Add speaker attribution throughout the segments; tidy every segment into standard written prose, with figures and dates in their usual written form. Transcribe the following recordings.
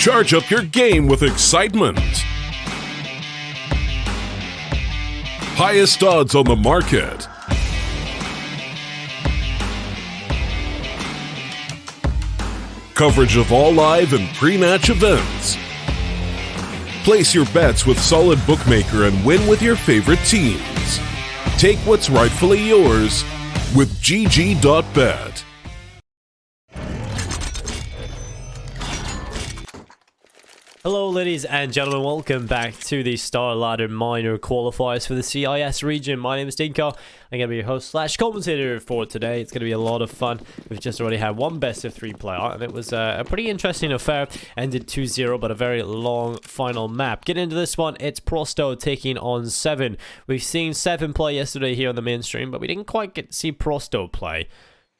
Speaker 1: Charge up your game with excitement. Highest odds on the market. Coverage of all live and pre-match events. Place your bets with Solid Bookmaker and win with your favorite teams. Take what's rightfully yours with GG.bet.
Speaker 2: Hello ladies and gentlemen, welcome back to the StarLadder minor qualifiers for the CIS region. My name is Dinko. I'm going to be your host / commentator for today. It's going to be a lot of fun. We've just already had one best of 3 playout and it was a pretty interesting affair. Ended 2-0 but a very long final map. Getting into this one, it's Prosto taking on Se7en. We've seen Se7en play yesterday here on the mainstream, but we didn't quite get to see Prosto play.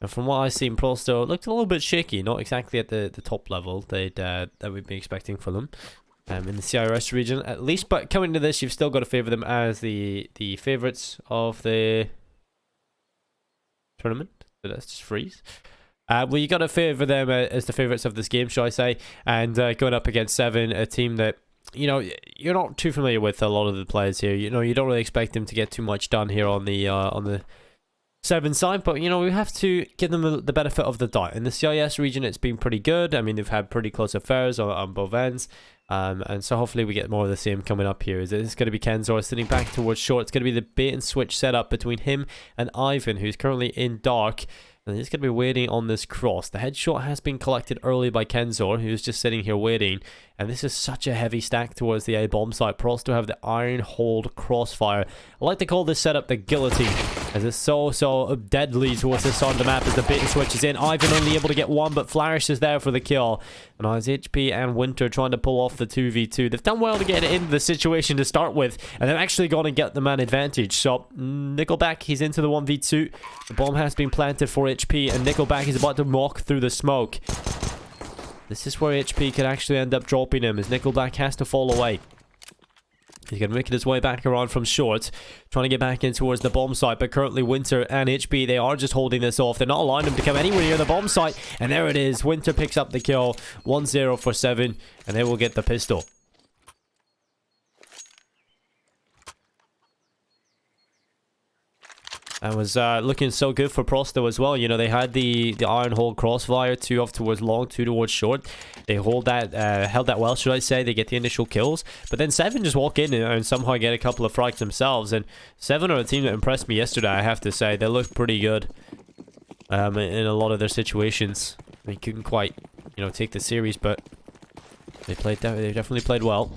Speaker 2: And from what I've seen, Prosto looked a little bit shaky, not exactly at the top level that we'd be expecting for them in the CIS region at least. But coming to this, you've still got to favour them as the favourites of the tournament. Did that just freeze? Well, you got to favour them as the favourites of this game, shall I say? And going up against Se7en, a team that, you know, you're not too familiar with a lot of the players here. You know, you don't really expect them to get too much done here on the Se7en side, but you know, we have to give them the benefit of the doubt. In the CIS region, it's been pretty good. I mean, they've had pretty close affairs on both ends, and so hopefully we get more of the same coming up here. It's going to be Kenzor sitting back towards short. It's going to be the bait and switch setup between him and Ivan, who's currently in dark. And he's going to be waiting on this cross. The headshot has been collected early by Kenzor, who's just sitting here waiting. And this is such a heavy stack towards the A bomb site. Pros to have the iron hold crossfire. I like to call this setup the guillotine, as it's so deadly towards this side of the map as the bait and switch is in. Ivan only able to get one, but Flourish is there for the kill. And as HP and Winter trying to pull off the 2v2. They've done well to get into the situation to start with, and they're actually going to get the man advantage. So Nickelback, he's into the 1v2. The bomb has been planted for HP, and Nickelback is about to walk through the smoke. This is where HP could actually end up dropping him, as Nickelback has to fall away. He's going to make his way back around from short, trying to get back in towards the bomb site, but currently Winter and HP, they are just holding this off. They're not allowing him to come anywhere near the bomb site, and there it is. Winter picks up the kill, 1-0 for Se7en, and they will get the pistol. That was looking so good for Prosto as well. You know, they had the iron hold crossfire, 2 off towards long, 2 towards short. They held that well, should I say. They get the initial kills. But then Se7en just walk in and somehow get a couple of frags themselves. And Se7en are a team that impressed me yesterday, I have to say. They looked pretty good in a lot of their situations. They couldn't quite, you know, take the series, but they definitely played well.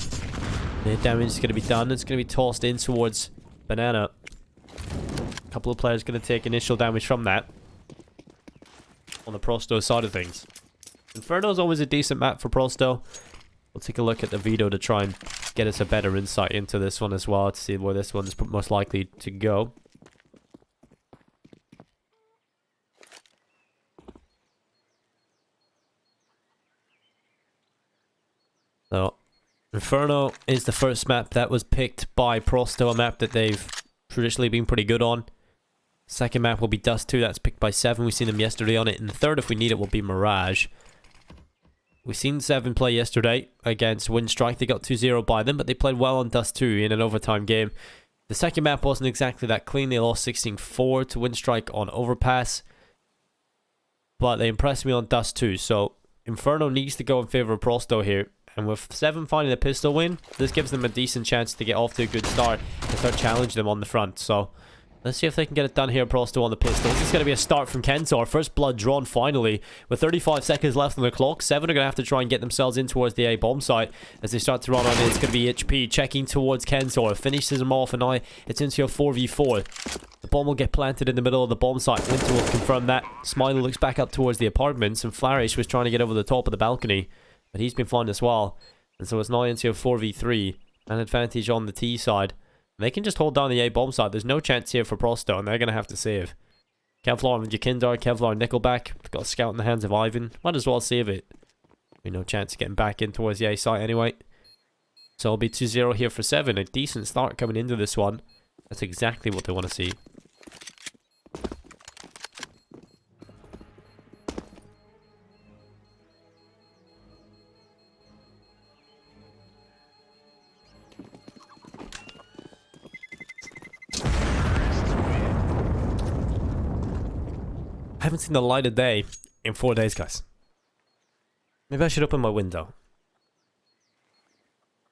Speaker 2: The damage is going to be done. It's going to be tossed in towards Banana. A couple of players going to take initial damage from that on the Prosto side of things. Inferno is always a decent map for Prosto. We'll take a look at the video to try and get us a better insight into this one as well, to see where this one is most likely to go. So, Inferno is the first map that was picked by Prosto, a map that they've traditionally been pretty good on. Second map will be Dust 2, that's picked by Se7en. We've seen them yesterday on it. And the third, if we need it, will be Mirage. We've seen Se7en play yesterday against Windstrike. They got 2-0 by them, but they played well on Dust 2 in an overtime game. The second map wasn't exactly that clean. They lost 16-4 to Windstrike on Overpass. But they impressed me on Dust 2. So Inferno needs to go in favor of Prosto here. And with Se7en finding a pistol win, this gives them a decent chance to get off to a good start and start challenging them on the front. So let's see if they can get it done here. Prosto on the pistol. This is going to be a start from Kenzor. First blood drawn finally. With 35 seconds left on the clock, Se7en are going to have to try and get themselves in towards the A bomb site as they start to run on it. It's going to be HP checking towards Kenzor. Finishes him off, and now it's into a 4v4. The bomb will get planted in the middle of the bomb site. Winter will confirm that. Smiley looks back up towards the apartments, and Flourish was trying to get over the top of the balcony, but he's been fine as well. And so it's now into a 4v3. An advantage on the T side. And they can just hold down the A bomb side. There's no chance here for Prosto, and they're going to have to save. Kevlar and Jakindar, Kevlar Nickelback. Got a scout in the hands of Ivan. Might as well save it. No chance of getting back in towards the A site anyway. So it'll be 2-0 here for Se7en. A decent start coming into this one. That's exactly what they want to see. haven't seen the light of day in 4 days, guys. Maybe I should open my window.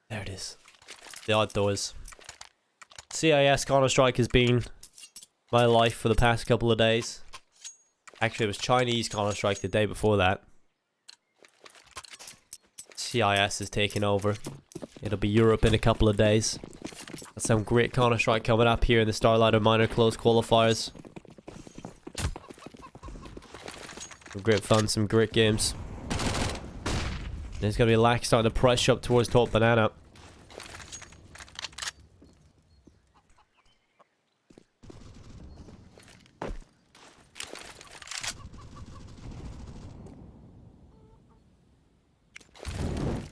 Speaker 2: There it is. The outdoors. CIS Counter-Strike has been my life for the past couple of days. Actually, it was Chinese Counter-Strike the day before that. CIS is taking over. It'll be Europe in a couple of days. Got some great Counter-Strike coming up here in the StarLadder minor close qualifiers. Some great fun, some great games. There's going to be Lack starting to press up towards top banana.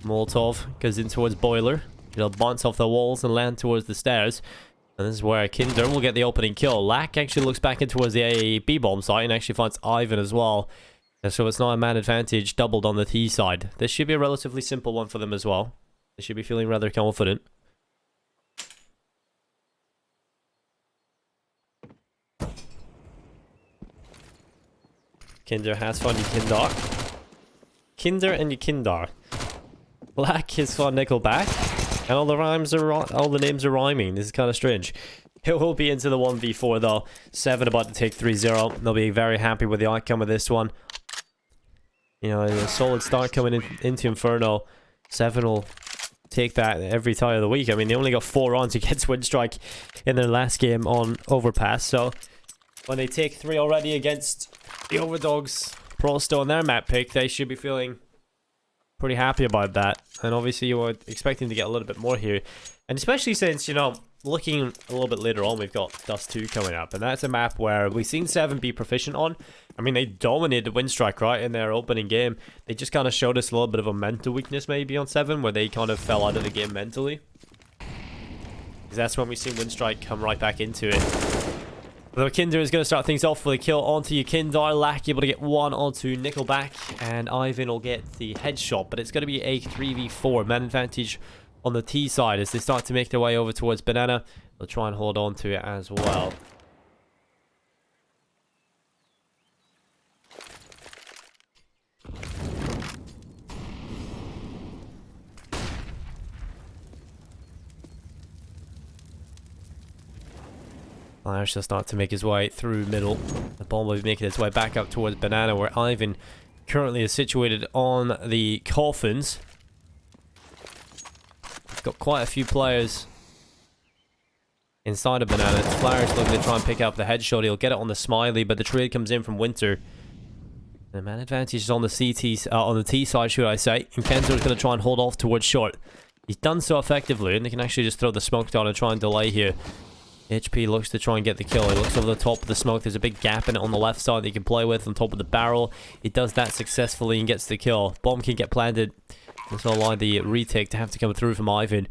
Speaker 2: Molotov goes in towards Boiler. It'll bounce off the walls and land towards the stairs. And this is where Kinder will get the opening kill. Lack actually looks back in towards the A bomb site and actually finds Ivan as well. And so it's not a man advantage doubled on the T side. This should be a relatively simple one for them as well. They should be feeling rather confident. Kinder has found Yukindar. Kinder and Yukindar. Lack has found Nickelback, and all the names are rhyming. This is kind of strange. It will be into the 1v4 though. Se7en about to take 3-0. They'll be very happy with the outcome of this one. You know, a solid start coming into Inferno. Se7en will take that every time of the week. I mean, they only got 4 rounds against Windstrike in their last game on Overpass. So when they take 3 already against the Overdogs, Prosto on their map pick, they should be feeling pretty happy about that. And obviously you were expecting to get a little bit more here, and especially since, you know, looking a little bit later on, we've got Dust 2 coming up, and that's a map where we've seen Se7en be proficient on. I mean, they dominated Windstrike, right, in their opening game. They just kind of showed us a little bit of a mental weakness maybe on Se7en, where they kind of fell out of the game mentally, because that's when we've seen Windstrike come right back into it. Though Kinder is going to start things off with a kill onto Yukindar. Lack able to get 1 onto Nickelback, and Ivan will get the headshot, but it's going to be a 3v4. Man advantage on the T side as they start to make their way over towards Banana. They'll try and hold on to it as well. Flash will start to make his way through middle. The bomb will be making its way back up towards Banana, where Ivan currently is situated on the coffins. He's got quite a few players inside of Banana. Flash looking to try and pick up the headshot. He'll get it on the Smiley, but the trade comes in from Winter. The man advantage is on the on the T side, should I say. And Kenzo's going to try and hold off towards short. He's done so effectively, and they can actually just throw the smoke down and try and delay here. HP looks to try and get the kill. He looks over the top of the smoke. There's a big gap in it on the left side that he can play with on top of the barrel. He does that successfully and gets the kill. Bomb can get planted. This will allow the retake to have to come through from Ivan.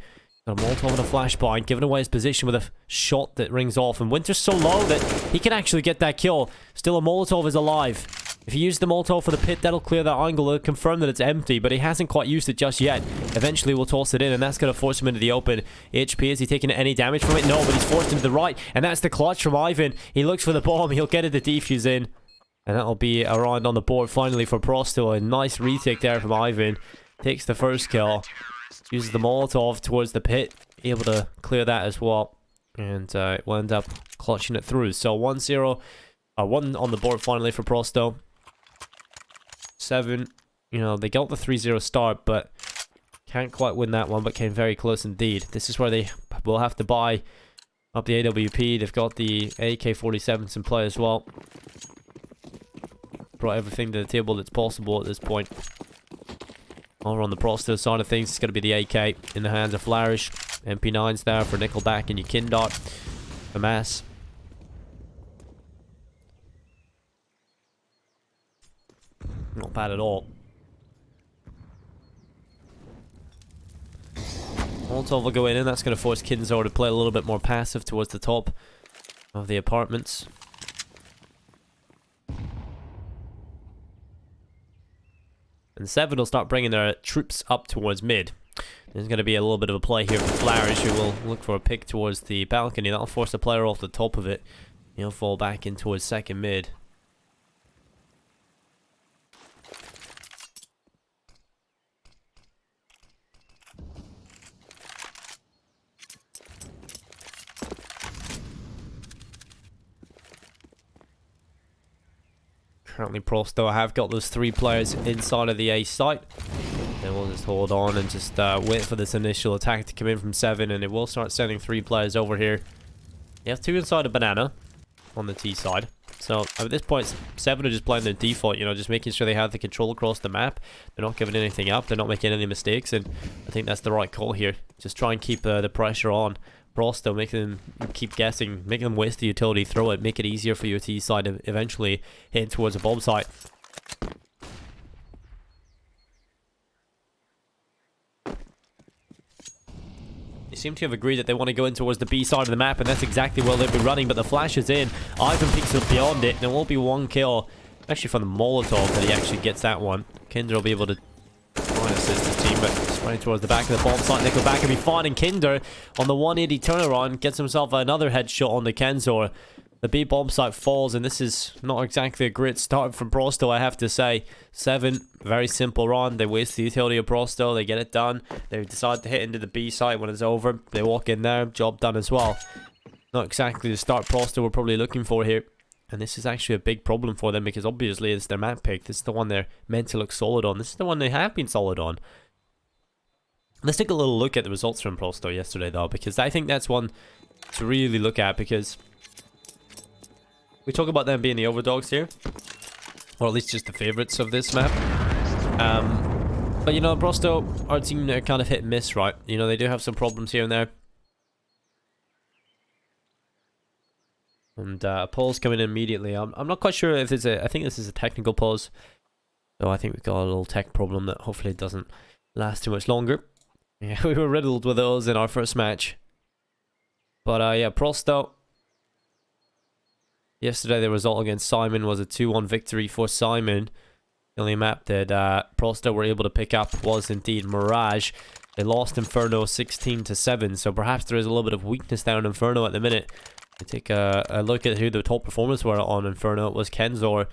Speaker 2: Got a Molotov and a flashbang, giving away his position with a shot that rings off. And Winter's so low that he can actually get that kill. Still, a Molotov is alive. If he uses the Molotov for the pit, that'll clear that angle. It'll confirm that it's empty, but he hasn't quite used it just yet. Eventually, we'll toss it in, and that's going to force him into the open. HP, is he taking any damage from it? No, but he's forced into the right, and that's the clutch from Ivan. He looks for the bomb. He'll get it to defuse in, and that'll be a round on the board finally for Prosto. A nice retake there from Ivan. Takes the first kill. Uses the Molotov towards the pit. Able to clear that as well, and we'll end up clutching it through. So 1-0. 1 on the board finally for Prosto. Se7en, you know, they got the 3-0 start, but can't quite win that one, but came very close indeed. This is where they will have to buy up the AWP. They've got the AK-47s in play as well. Brought everything to the table that's possible at this point. Over on the Prosto side of things, it's going to be the AK in the hands of Flourish. MP9's there for Nickelback and Yukindar. Hamas. Not bad at all. Molotov will go in, and that's going to force Kinzo to play a little bit more passive towards the top of the apartments. And Se7en will start bringing their troops up towards mid. There's going to be a little bit of a play here from Flourish, who will look for a pick towards the balcony. That'll force the player off the top of it. He'll fall back in towards second mid. Currently Prosto have got those 3 players inside of the A site. Then we'll just hold on and just wait for this initial attack to come in from Se7en, and it will start sending 3 players over here. You have 2 inside a banana on the T side. So at this point, Se7en are just playing their default, you know, just making sure they have the control across the map. They're not giving anything up. They're not making any mistakes, and I think that's the right call here. Just try and keep the pressure on Prosto, making them keep guessing, making them waste the utility, throw it, make it easier for your T side to eventually hit towards a bomb site. They seem to have agreed that they want to go in towards the B side of the map, and that's exactly where they'll be running, but the flash is in. Ivan peeks up beyond it, and there will be 1 kill. Actually from the Molotov that he actually gets that one. Kinder will be able to try and assist his team, but just running towards the back of the bomb site. Nickelback can be fine, and Kinder on the 180 turnaround gets himself another headshot on the Kenzor. The B bomb site falls, and this is not exactly a great start from Prosto, I have to say. Se7en, very simple run. They waste the utility of Prosto. They get it done. They decide to hit into the B site when it's over. They walk in there. Job done as well. Not exactly the start Prosto we're probably looking for here. And this is actually a big problem for them, because obviously it's their map pick. This is the one they're meant to look solid on. This is the one they have been solid on. Let's take a little look at the results from Prosto yesterday, though, because I think that's one to really look at, because we talk about them being the overdogs here, or at least just the favorites of this map. But you know, Prosto, our team, they're kind of hit and miss, right? You know, they do have some problems here and there. And a pause coming in immediately. I'm not quite sure if it's I think this is a technical pause. So I think we've got a little tech problem that hopefully doesn't last too much longer. Yeah, we were riddled with those in our first match. But yeah, Prosto. Yesterday, the result against Se7en was a 2-1 victory for Se7en. The only map that Prosto were able to pick up was indeed Mirage. They lost Inferno 16-7, so perhaps there is a little bit of weakness there in Inferno at the minute. We take a look at who the top performers were on Inferno. It was Kenzor,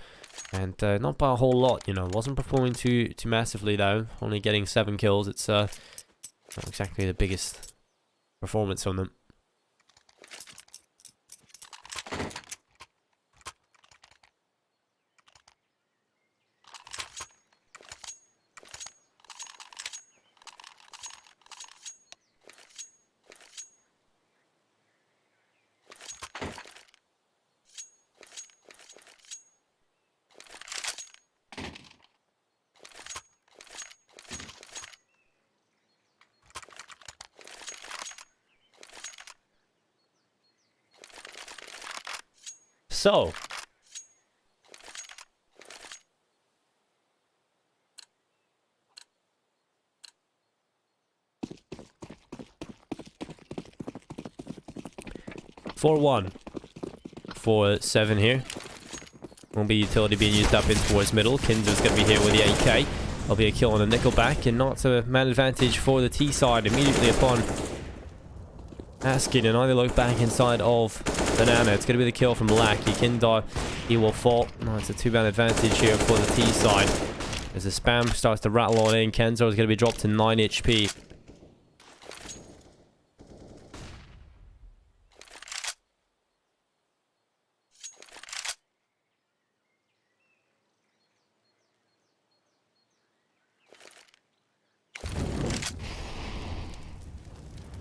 Speaker 2: and not by a whole lot, you know. Wasn't performing too massively though, only getting 7 kills. It's not exactly the biggest performance from them. So, (4-1) for Se7en here. Won't be utility being used up in towards middle. Kinder's going to be here with the AK. There'll be a kill on a Nickelback, and not a man advantage for the T side immediately upon asking, and either look back inside of Banana. It's going to be the kill from Lackey. Kinder, he will fall. No, it's a 2-man advantage here for the T side. As the spam starts to rattle on in, Kenzo is going to be dropped to 9 HP.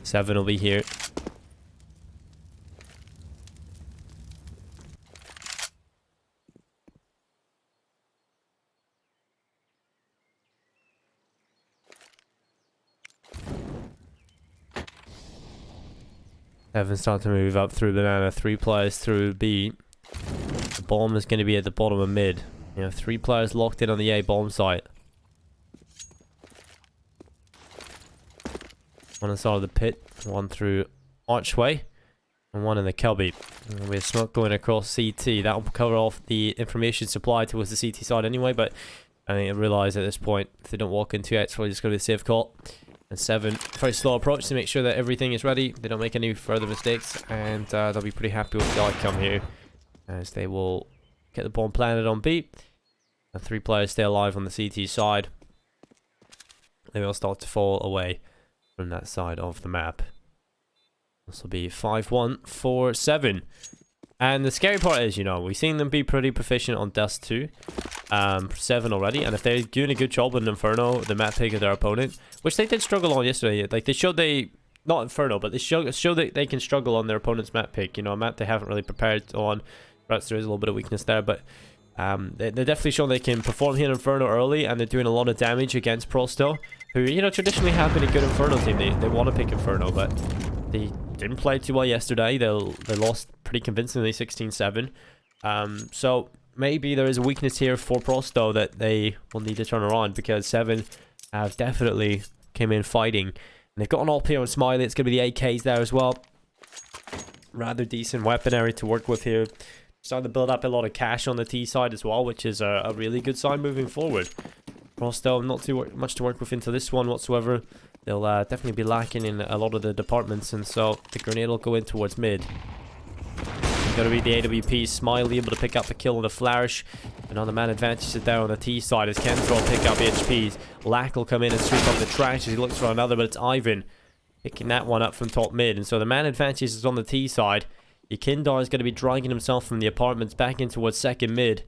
Speaker 2: Se7en will be here. Se7en start to move up through Banana. 3 players through B. The bomb is going to be at the bottom of mid. You know, 3 players locked in on the A bomb site. One inside of the pit, 1 through archway, and 1 in the cubby. We have smoke going across CT. That will cover off the information supply towards the CT side anyway, but I think I realise at this point, if they don't walk in too, it's probably just going to be a safe call. And Se7en, very slow approach to make sure that everything is ready. They don't make any further mistakes, and they'll be pretty happy with the outcome here, as they will get the bomb planted on B. And 3 players stay alive on the CT side. They will start to fall away from that side of the map. This will be 5-1 for Se7en. And the scary part is, you know, we've seen them be pretty proficient on Dust 2, 7 already. And if they're doing a good job with Inferno, the map pick of their opponent, which they did struggle on yesterday. Like, they showed not Inferno, but they showed that they can struggle on their opponent's map pick. You know, a map they haven't really prepared on. Perhaps there is a little bit of weakness there, but they're definitely showing they can perform here in Inferno early, and they're doing a lot of damage against Prosto, who, you know, traditionally have been a good Inferno team. They want to pick Inferno, but they didn't play too well yesterday. They lost pretty convincingly 16-7. So maybe there is a weakness here for Prosto that they will need to turn around, because Se7en have definitely came in fighting. And they've got an AWP here on Smiley. It's going to be the AKs there as well. Rather decent weaponry to work with here. Starting to build up a lot of cash on the T side as well, which is a really good sign moving forward. Prosto not too much to work with into this one whatsoever. They'll definitely be lacking in a lot of the departments, and so the grenade will go in towards mid. Got to be the AWP. Smiley able to pick up a kill on the flourish, and on the man advantage is there on the T side as Kenzo will pick up HPs. Lack will come in and sweep up the trash as he looks for another, but it's Ivan picking that one up from top mid, and so the man advantage is on the T side. Yakindar is going to be dragging himself from the apartments back in towards second mid.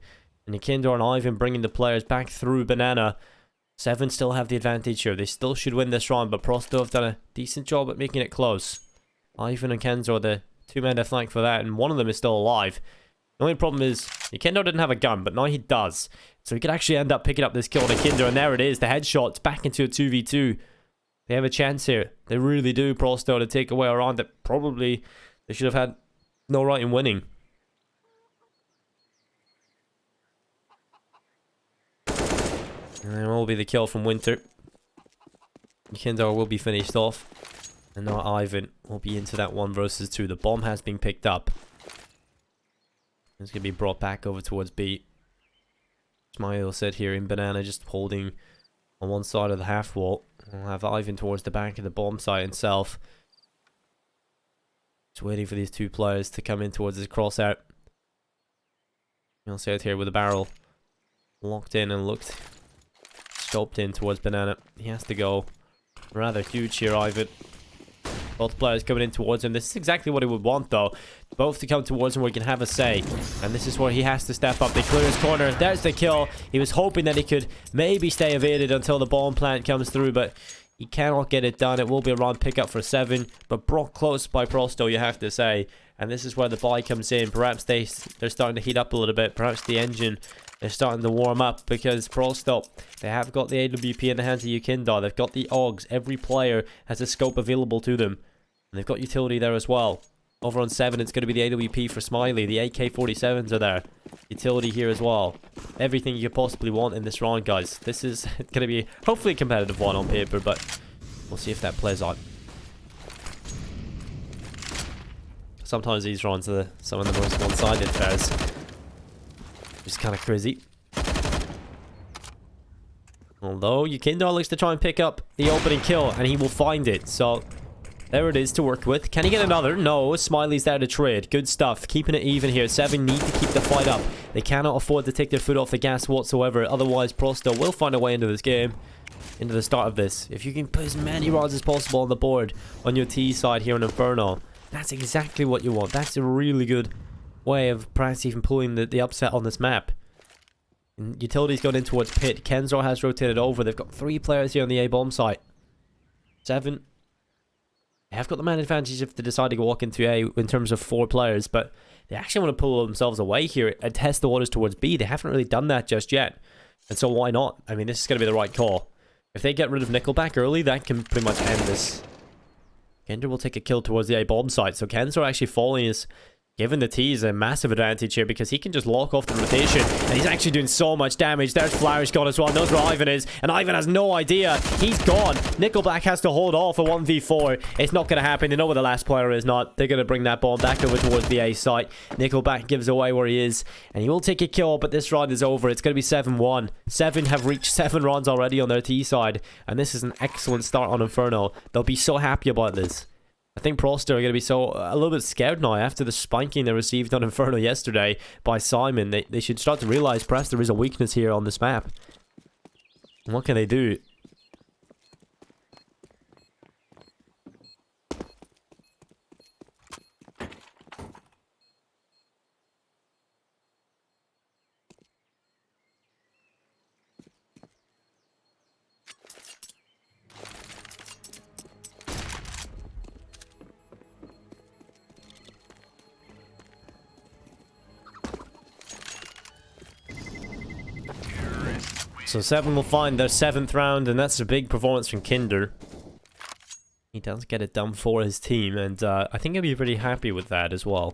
Speaker 2: And Yakindar and Ivan bringing the players back through Banana. Se7en still have the advantage here. They still should win this round, but Prosto have done a decent job at making it close. Ivan and Kenzo are the two men to flank for that, and one of them is still alive. The only problem is Yakindar didn't have a gun, but now he does. So he could actually end up picking up this kill on Yakindar, and there it is. The headshot's back into a 2v2. They have a chance here. They really do, Prosto, to take away a round that probably they should have had no right in winning. And there will be the kill from Winter. Yakindar will be finished off. And now Ivan will be into that 1 versus 2. The bomb has been picked up. It's going to be brought back over towards B. Smile sit here in Banana, just holding on one side of the half wall. We'll have Ivan towards the back of the bomb site himself. Just waiting for these two players to come in towards his crossout. You'll see it here with the barrel locked in and looked scoped in towards Banana. He has to go rather huge here, Ivan. Both players coming in towards him. This is exactly what he would want, though. Both to come towards him where he can have a say. And this is where he has to step up. They clear his corner. There's the kill. He was hoping that he could maybe stay evaded until the bomb plant comes through, but he cannot get it done. It will be a round pickup for Se7en, but brought close by Prosto, you have to say. And this is where the buy comes in. Perhaps they're starting to heat up a little bit. Perhaps the engine is starting to warm up, because Prosto, they have got the AWP in the hands of Yakindar. They've got the AUGs. Every player has a scope available to them. And they've got utility there as well. Over on 7, it's going to be the AWP for Smiley. The AK-47s are there. Utility here as well. Everything you could possibly want in this round, guys. This is going to be hopefully a competitive one on paper, but we'll see if that plays out. Sometimes these rounds are some of the most one-sided fairs. Just kind of crazy. Although Yakindar looks to try and pick up the opening kill, and he will find it. So there it is to work with. Can he get another? No. Smiley's there to trade. Good stuff. Keeping it even here. Se7en need to keep the fight up. They cannot afford to take their foot off the gas whatsoever. Otherwise, Prosto will find a way into this game. Into the start of this. If you can put as many rounds as possible on the board on your T side here in Inferno, that's exactly what you want. That's a really good way of perhaps even pulling the upset on this map. And Utility's going in towards pit. Kenzo has rotated over. They've got 3 players here on the A bomb site. Se7en, they have got the man advantage if they decide to walk into A in terms of 4 players, but they actually want to pull themselves away here and test the waters towards B. They haven't really done that just yet. And so why not? I mean, this is going to be the right call. If they get rid of Nickelback early, that can pretty much end this. Kendra will take a kill towards the A bomb site, so Kenzo actually falling is giving the T's a massive advantage here, because he can just lock off the rotation, and he's actually doing so much damage. There's Flourish gone as well. Knows where Ivan is, and Ivan has no idea. He's gone. Nickelback has to hold off a 1v4. It's not going to happen. They know where the last player is not. They're going to bring that bomb back over towards the A site. Nickelback gives away where he is, and he will take a kill, but this round is over. It's going to be 7-1. Se7en have reached 7 rounds already on their T side, and this is an excellent start on Inferno. They'll be so happy about this. I think Prosto are going to be a little bit scared now after the spanking they received on Inferno yesterday by Simon. They should start to realize perhaps there is a weakness here on this map. And what can they do? So Se7en will find their 7th round, and that's a big performance from Kinder. He does get it done for his team, and I think he'll be pretty happy with that as well.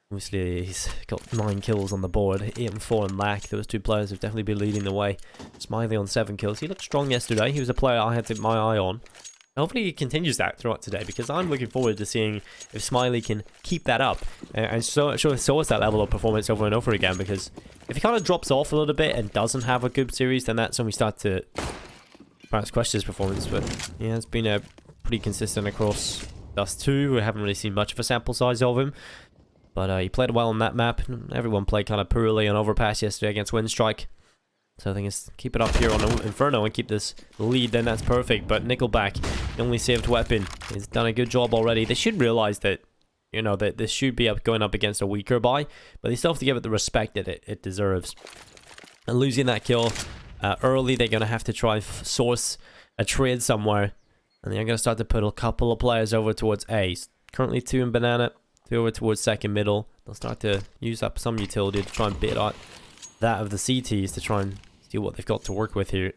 Speaker 2: Obviously, he's got 9 kills on the board, 8 and 4 in lack. Those 2 players have definitely been leading the way. Smiley on 7 kills. He looked strong yesterday. He was a player I had my eye on. Hopefully he continues that throughout today, because I'm looking forward to seeing if Smiley can keep that up and show us that level of performance over and over again, because if he kind of drops off a little bit and doesn't have a good series, then that's when we start to perhaps question his performance. But yeah, it's been pretty consistent across Dust 2. We haven't really seen much of a sample size of him, but he played well on that map. Everyone played kind of poorly on Overpass yesterday against Windstrike. So I think it's keep it up here on Inferno and keep this lead, then that's perfect. But Nickelback, the only saved weapon, has done a good job already. They should realize that, you know, that this should be going up against a weaker buy, but they still have to give it the respect that it deserves. And losing that kill early, they're going to have to try source a trade somewhere, and they're going to start to put a couple of players over towards A. Currently 2 in Banana, 2 over towards second middle. They'll start to use up some utility to try and bait out that of the CTs to try and see what they've got to work with here.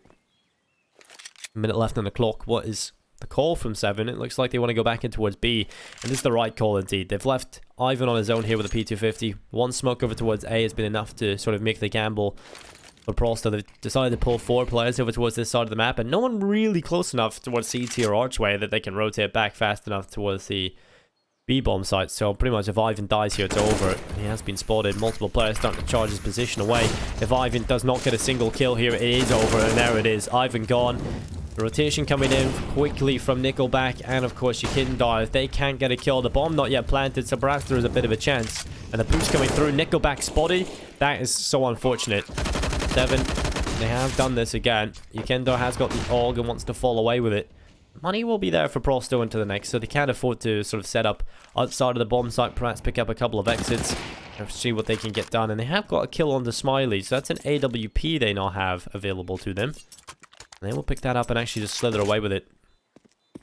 Speaker 2: A minute left on the clock. What is the call from Se7en? It looks like they want to go back in towards B, and this is the right call indeed. They've left Ivan on his own here with a P250. One smoke over towards A has been enough to sort of make the gamble for Prosto. They've decided to pull 4 players over towards this side of the map, and no one really close enough towards CT or Archway that they can rotate back fast enough towards the B-bomb site. So pretty much if Ivan dies here, it's over. He has been spotted. Multiple players starting to charge his position away. If Ivan does not get a single kill here, it is over, and there it is. Ivan gone. The rotation coming in quickly from Nickelback, and of course Yukindar. If they can't get a kill, the bomb not yet planted, so perhaps there is a bit of a chance. And the boost coming through, Nickelback spotted. That is so unfortunate. Se7en, they have done this again. Yukindar has got the AUG and wants to fall away with it. Money will be there for Prosto into the next, so they can't afford to sort of set up outside of the bomb site, perhaps pick up a couple of exits and see what they can get done. And they have got a kill on the Smiley, so that's an AWP they now have available to them. And they will pick that up and actually just slither away with it.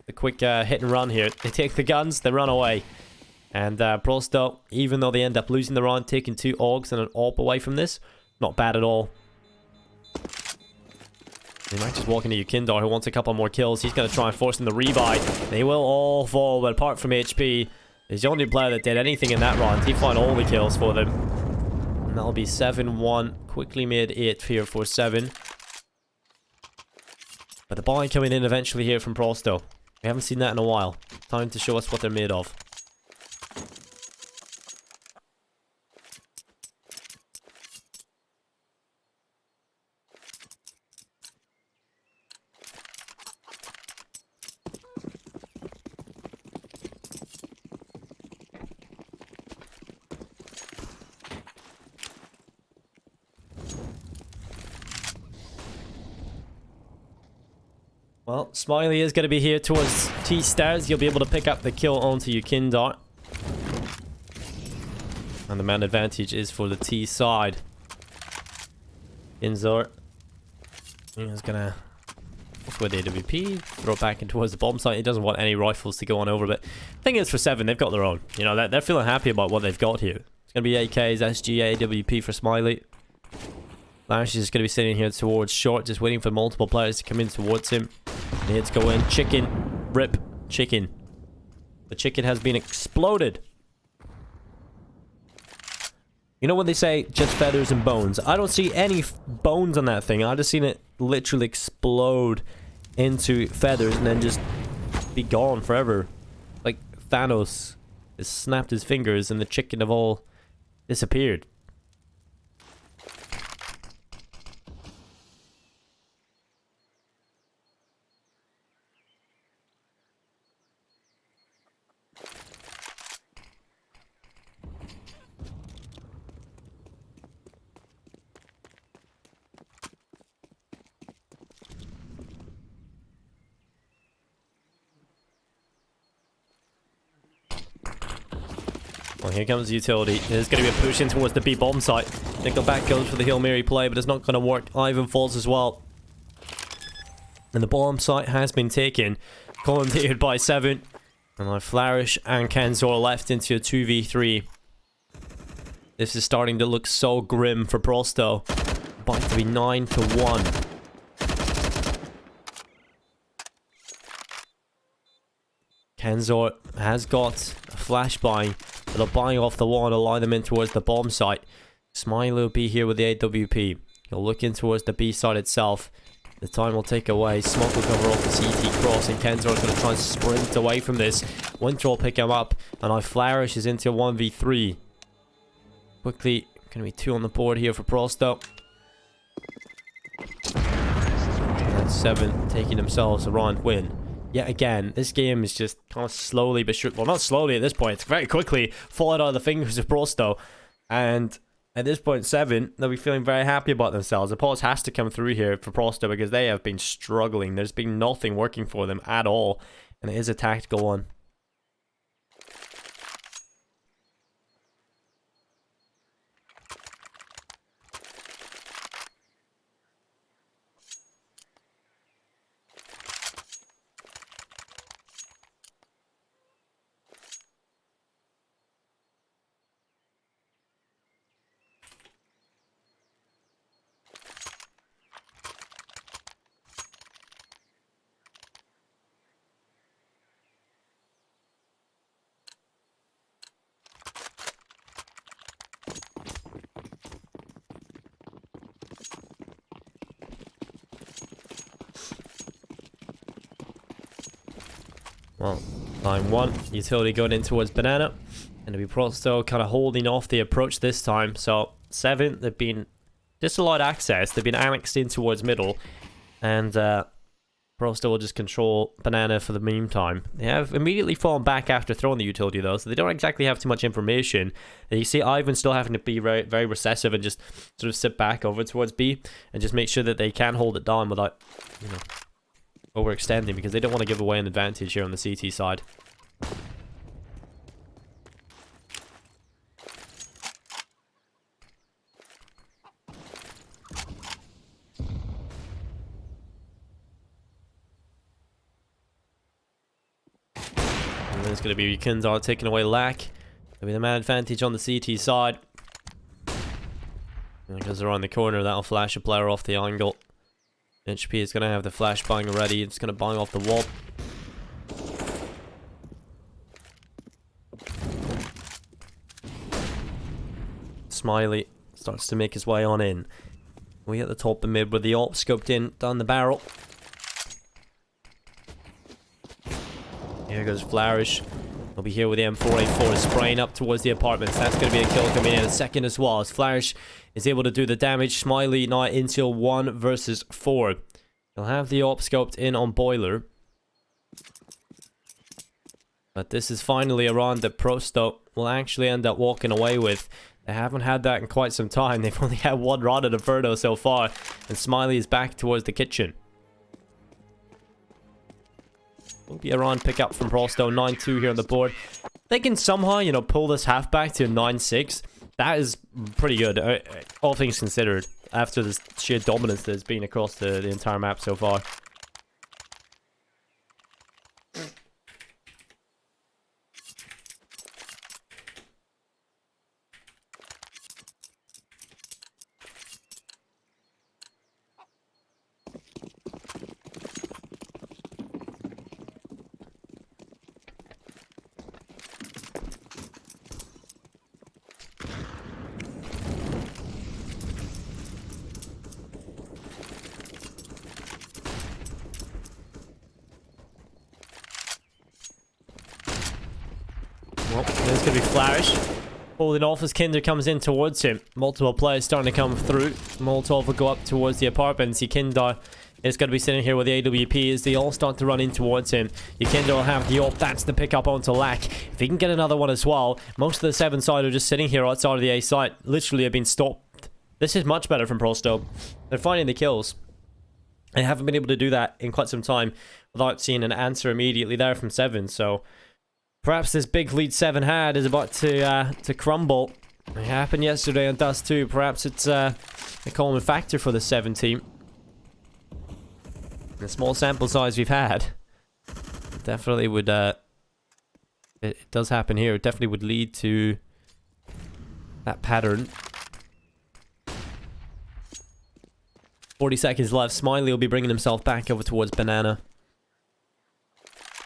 Speaker 2: The quick hit and run here. They take the guns, they run away. And Prosto, even though they end up losing the round, taking 2 AUGs and an AWP away from this, not bad at all. They might just walk into Yukindar, who wants a couple more kills. He's going to try and force them to rebuy. They will all fall, but apart from HP, he's the only player that did anything in that round. He found all the kills for them. And that'll be 7-1. Quickly made 8 here for Se7en. But the buy coming in eventually here from Prosto. We haven't seen that in a while. Time to show us what they're made of. Well, Smiley is going to be here towards T-Stairs. You'll be able to pick up the kill onto Yukindar. And the man advantage is for the T side. Inzor is going to off with AWP, throw it back in towards the bomb site. He doesn't want any rifles to go on over, but the thing is for Se7en, they've got their own. You know, they're feeling happy about what they've got here. It's going to be AKs, SG, AWP for Smiley. Lash is going to be sitting here towards short, just waiting for multiple players to come in towards him. And hits go in. Chicken. Rip. Chicken. The chicken has been exploded. You know when they say just feathers and bones? I don't see any bones on that thing. I just seen it literally explode into feathers and then just be gone forever. Like Thanos just snapped his fingers and the chicken have all disappeared. Well, here comes the utility. There's going to be a push in towards the B bomb site. Nickelback goes for the Hail Mary play, but it's not going to work. Ivan falls as well. And the bomb site has been taken. Commandeered by Se7en. And now Flourish and Kenzor left into a 2v3. This is starting to look so grim for Prosto. About to be 9-1. Kenzor has got a flashbang. They'll bang off the wall and align them in towards the bomb site. Smiley will be here with the AWP. He'll look in towards the B side itself. The time will take away. Smoke will cover off the CT cross, and Kenzor is going to try and sprint away from this. Winter will pick him up, and now Flourish is into a 1v3. Quickly, going to be 2 on the board here for Prosto. And Se7en taking themselves a round win. Yet again, this game is just kind of slowly but surely, well, not slowly at this point, it's very quickly falling out of the fingers of Prosto. And at this point, Se7en, they'll be feeling very happy about themselves. A pause has to come through here for Prosto because they have been struggling. There's been nothing working for them at all. And it is a tactical one. Well, line 1, utility going in towards Banana. And it'll be Prosto kind of holding off the approach this time. So, Se7en, they've been disallowed access. They've been annexed in towards middle. And Prosto will just control Banana for the meantime. They have immediately fallen back after throwing the utility, though. So they don't exactly have too much information. And you see Ivan still having to be very, very recessive and just sort of sit back over towards B. And just make sure that they can hold it down without, you know, overextending, because they don't want to give away an advantage here on the CT side. And there's going to be Kenzar taking away Lack. There'll be the man advantage on the CT side. And because they're on the corner, that'll flash a player off the angle. HP is going to have the flashbang ready. It's going to bang off the wall. Smiley starts to make his way on in. We at the top of mid with the AWP scoped in down the barrel. Here goes Flourish. He'll be here with the M4A4 spraying up towards the apartments. That's going to be a kill coming in a second as well, as Flourish is able to do the damage. Smiley now into 1 versus 4. He'll have the AWP scoped in on Boiler. But this is finally a round that Prosto will actually end up walking away with. They haven't had that in quite some time. They've only had 1 round at Inferno so far. And Smiley is back towards the kitchen. Will be a round pick up from Prosto. 9-2 here on the board. They can somehow, you know, pull this half back to 9-6. That is pretty good, all things considered, after the sheer dominance that's been across the entire map so far. Well, there's going to be Flourish. Holding off as Kinder comes in towards him. Multiple players starting to come through. Molotov will go up towards the apartments. Kinder is going to be sitting here with the AWP as they all start to run in towards him. Kinder will have the AWP. That's the pick up onto Lack. If he can get another one as well. Most of the 7 side are just sitting here outside of the A site. Literally have been stopped. This is much better from Prosto. They're finding the kills. They haven't been able to do that in quite some time without seeing an answer immediately there from Se7en. So perhaps this big lead Se7en had is about to crumble. It happened yesterday on Dust 2. Perhaps it's a common factor for the Se7en team. The small sample size we've had definitely would it does happen here. It definitely would lead to that pattern. 40 seconds left. Smiley will be bringing himself back over towards Banana.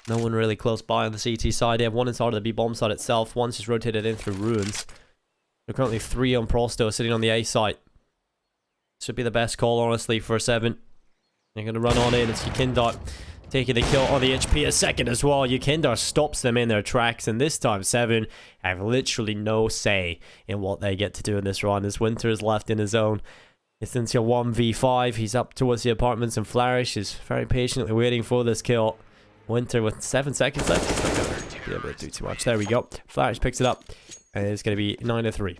Speaker 2: No one really close by on the CT side. They have one inside of the B-bomb side itself. One's just rotated in through ruins. There are currently 3 on Prosto sitting on the A site. Should be the best call, honestly, for Se7en. They're going to run on in. It's Yukindar taking the kill on the HP a second as well. Yukindar stops them in their tracks, and this time Se7en have literally no say in what they get to do in this run, as Winter is left in his own. It's into a 1v5. He's up towards the apartments, and Flourish is very patiently waiting for this kill. Winter with 7 seconds left. He's not going to be able to do too much. There we go. Flourish picks it up, and it's going to be 9-3.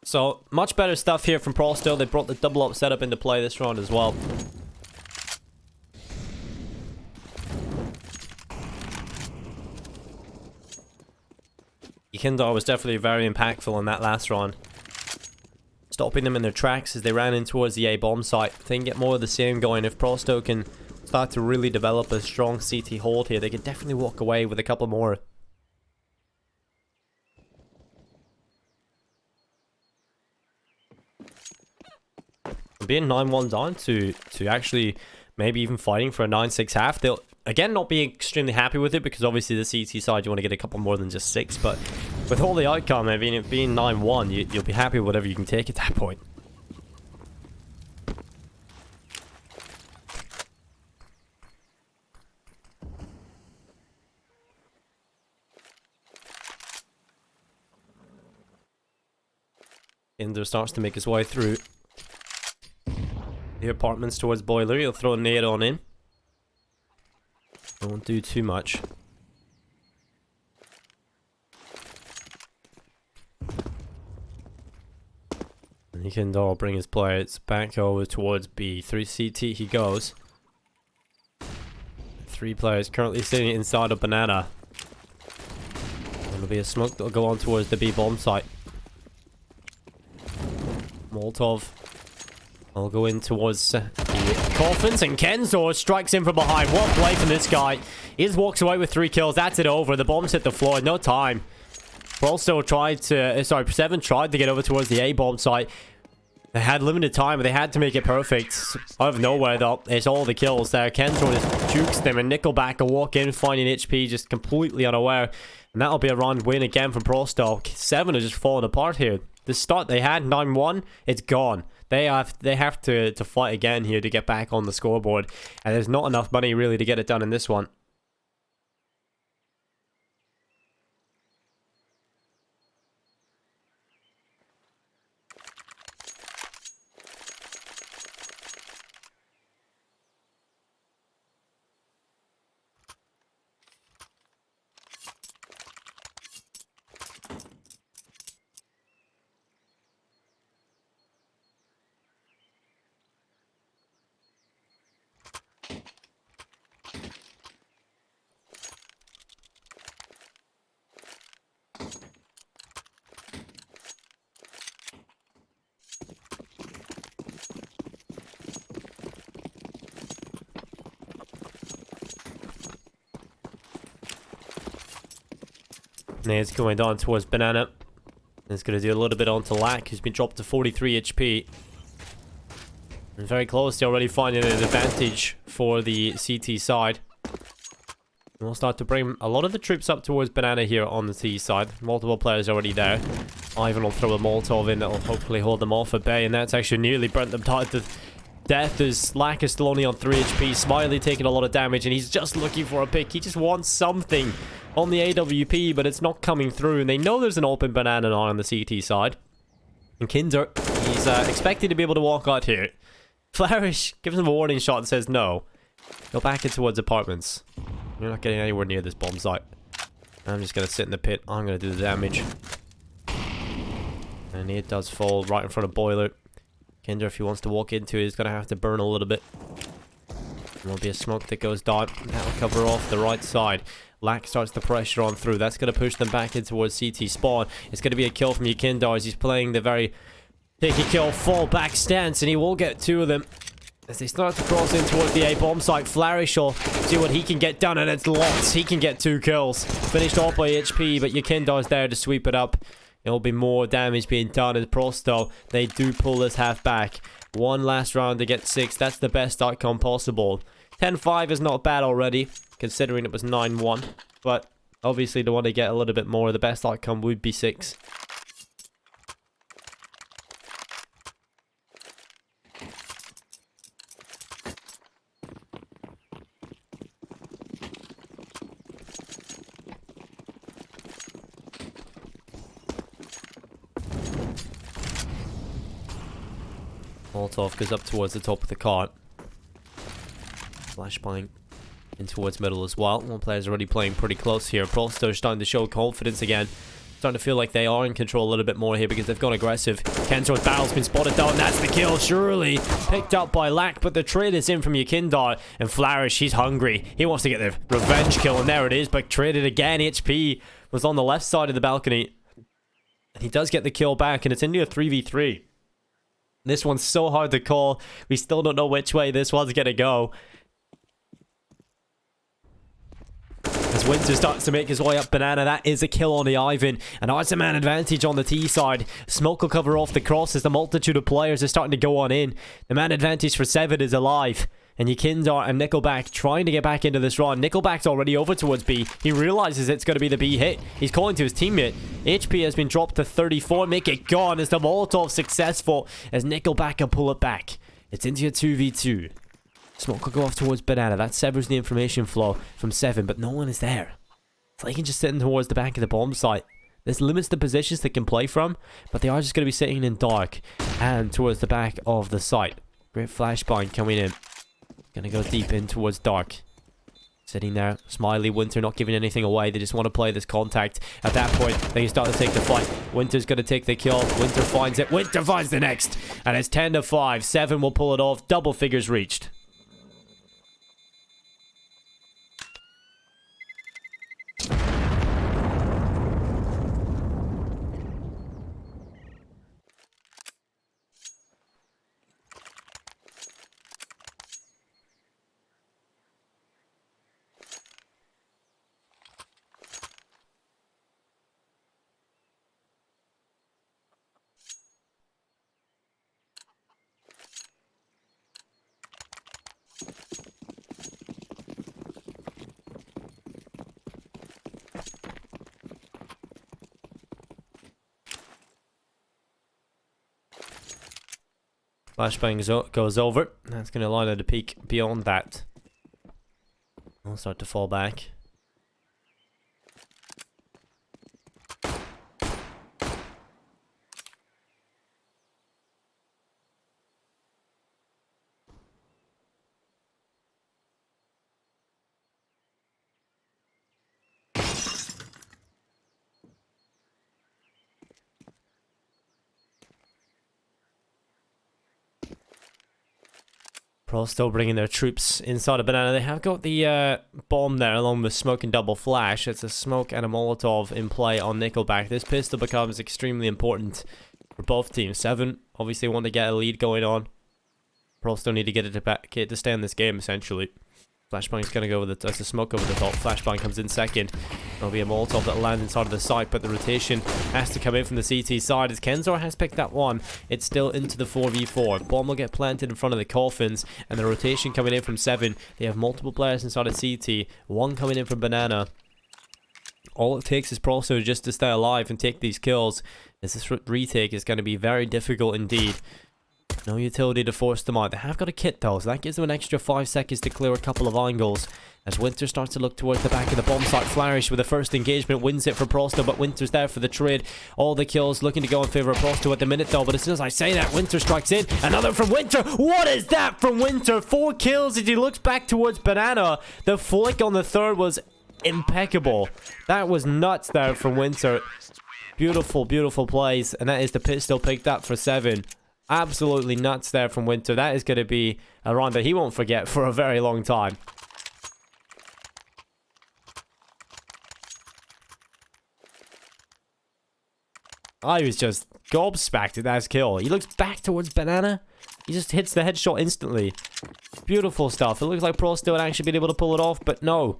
Speaker 2: So, much better stuff here from Prosto. They brought the double up setup into play this round as well. Yukindar was definitely very impactful in that last round. Stopping them in their tracks as they ran in towards the A bomb site. If they can get more of the same going, if Prosto can start to really develop a strong CT hold here, they can definitely walk away with a couple more. Being 9-1 down to actually maybe even fighting for a 9-6 half. They'll again not be extremely happy with it, because obviously the CT side you want to get a couple more than just 6, but with all the outcome, I mean, it being 9-1, you'll be happy with whatever you can take at that point. Inder starts to make his way through the apartments towards Boiler. He'll throw a nade on in. Won't do too much. And he can bring his players back over towards B. Through CT he goes. 3 players currently sitting inside a Banana. There'll be a smoke that'll go on towards the B bomb site. Molotov. I'll go in towards the coffins, and Kenzo strikes in from behind. What play from this guy. He just walks away with 3 kills. That's it over. The bombs hit the floor. No time. Also tried to... sorry, Se7en tried to get over towards the A-bomb site. They had limited time, but they had to make it perfect. Out of nowhere, though, it's all the kills there. Kenzo just jukes them, and Nickelback will walk in, finding HP just completely unaware. And that'll be a round win again from Prosto. Se7en are just falling apart here. The start they had, 9-1, it's gone. They have to fight again here to get back on the scoreboard. And there's not enough money really to get it done in this one. Nade's going down towards Banana. It's going to do a little bit onto Lack, who's been dropped to 43 HP. And very close to already finding an advantage for the CT side. We'll start to bring a lot of the troops up towards Banana here on the T side. Multiple players already there. Ivan will throw a Molotov in that will hopefully hold them off at bay, and that's actually nearly burnt them down to death, as Lack is still only on 3 HP. Smiley taking a lot of damage, and he's just looking for a pick. He just wants something on the AWP, but it's not coming through, and they know there's an open Banana on the CT side. And Kinder, he's expected to be able to walk out here. Flourish gives him a warning shot and says no. Go back in towards apartments. You're not getting anywhere near this bomb site. I'm just going to sit in the pit. I'm going to do the damage. And it does fall right in front of Boiler. Kinder, if he wants to walk into it, he's going to have to burn a little bit. There'll be a smoke that goes down. That'll cover off the right side. Lack starts the pressure on through. That's going to push them back in towards CT spawn. It's going to be a kill from Yukindar as he's playing the very take a kill fall back stance, and he will get 2 of them. As they start to cross in towards the A bomb site, Flourish will see what he can get done, and it's lots. He can get 2 kills. Finished off by HP, but Yukindar's there to sweep it up. It will be more damage being done as Prosto. They do pull this half back. One last round to get 6. That's the best outcome possible. 10-5 is not bad already, considering it was 9-1. But obviously they want to get a little bit more. The best outcome would be 6. Molotov goes up towards the top of the cart. Flashbang in towards middle as well. One player's already playing pretty close here. Prosto's starting to show confidence again. Starting to feel like they are in control a little bit more here because they've gone aggressive. Kentor's barrel's been spotted down. That's the kill, surely. Picked up by Lack, but the trade is in from Yukindar. And Flourish, he's hungry. He wants to get the revenge kill, and there it is. But traded again. HP was on the left side of the balcony. And he does get the kill back, and it's into a 3v3. This one's so hard to call. We still don't know which way this one's gonna go. As Winter starts to make his way up Banana, that is a kill on the Ivan. And now it's a man advantage on the T side. Smoke will cover off the cross as the multitude of players are starting to go on in. The man advantage for Se7en is alive. And Yukindar and Nickelback trying to get back into this run. Nickelback's already over towards B. He realizes it's going to be the B hit. He's calling to his teammate. HP has been dropped to 34. Make it gone. Is the Molotov successful as Nickelback can pull it back. It's into a 2v2. Smoke will go off towards Banana. That severs the information flow from Se7en, but no one is there. Flaking just sitting towards the back of the bomb site. This limits the positions they can play from, but they are just going to be sitting in dark and towards the back of the site. Great flashbang coming in. Gonna go deep in towards dark. Sitting there, Smiley, Winter not giving anything away. They just want to play this contact. At that point, they can start to take the fight. Winter's gonna take the kill. Winter finds it. Winter finds the next. And it's 10-5. Se7en will pull it off. Double figures reached. Flashbang goes over. That's going to line out a peak beyond that. I'll start to fall back. Pro still bringing their troops inside a Banana. They have got the bomb there along with Smoke and Double Flash. It's a Smoke and a Molotov in play on Nickelback. This pistol becomes extremely important for both teams. Se7en obviously want to get a lead going on. Pro still need to get it back to stay in this game essentially. Flashbang's going to go with the Smoke over the top. Flashbang comes in second. There'll be a Molotov that'll land inside of the site, but the rotation has to come in from the CT side. As Kenzor has picked that one, it's still into the 4v4. Bomb will get planted in front of the coffins, and the rotation coming in from Se7en. They have multiple players inside of CT, one coming in from Banana. All it takes is Prosto just to stay alive and take these kills, as this retake is going to be very difficult indeed. No utility to force them out. They have got a kit though, so that gives them an extra 5 seconds to clear a couple of angles. As Winter starts to look towards the back of the bomb site, Flourish with the first engagement wins it for Prosto, but Winter's there for the trade. All the kills looking to go in favor of Prosto at the minute though, but as soon as I say that, Winter strikes in. Another from Winter! What is that from Winter? 4 kills as he looks back towards Banana. The flick on the third was impeccable. That was nuts there from Winter. Beautiful, beautiful plays, and that is the pistol picked up for Se7en. Absolutely nuts there from Winter. That is going to be A run that he won't forget for a very long time. I was just gobsmacked at that kill. He looks back towards Banana. He just hits the headshot instantly. Beautiful stuff. It looks like Prosto would actually be able to pull it off, but no.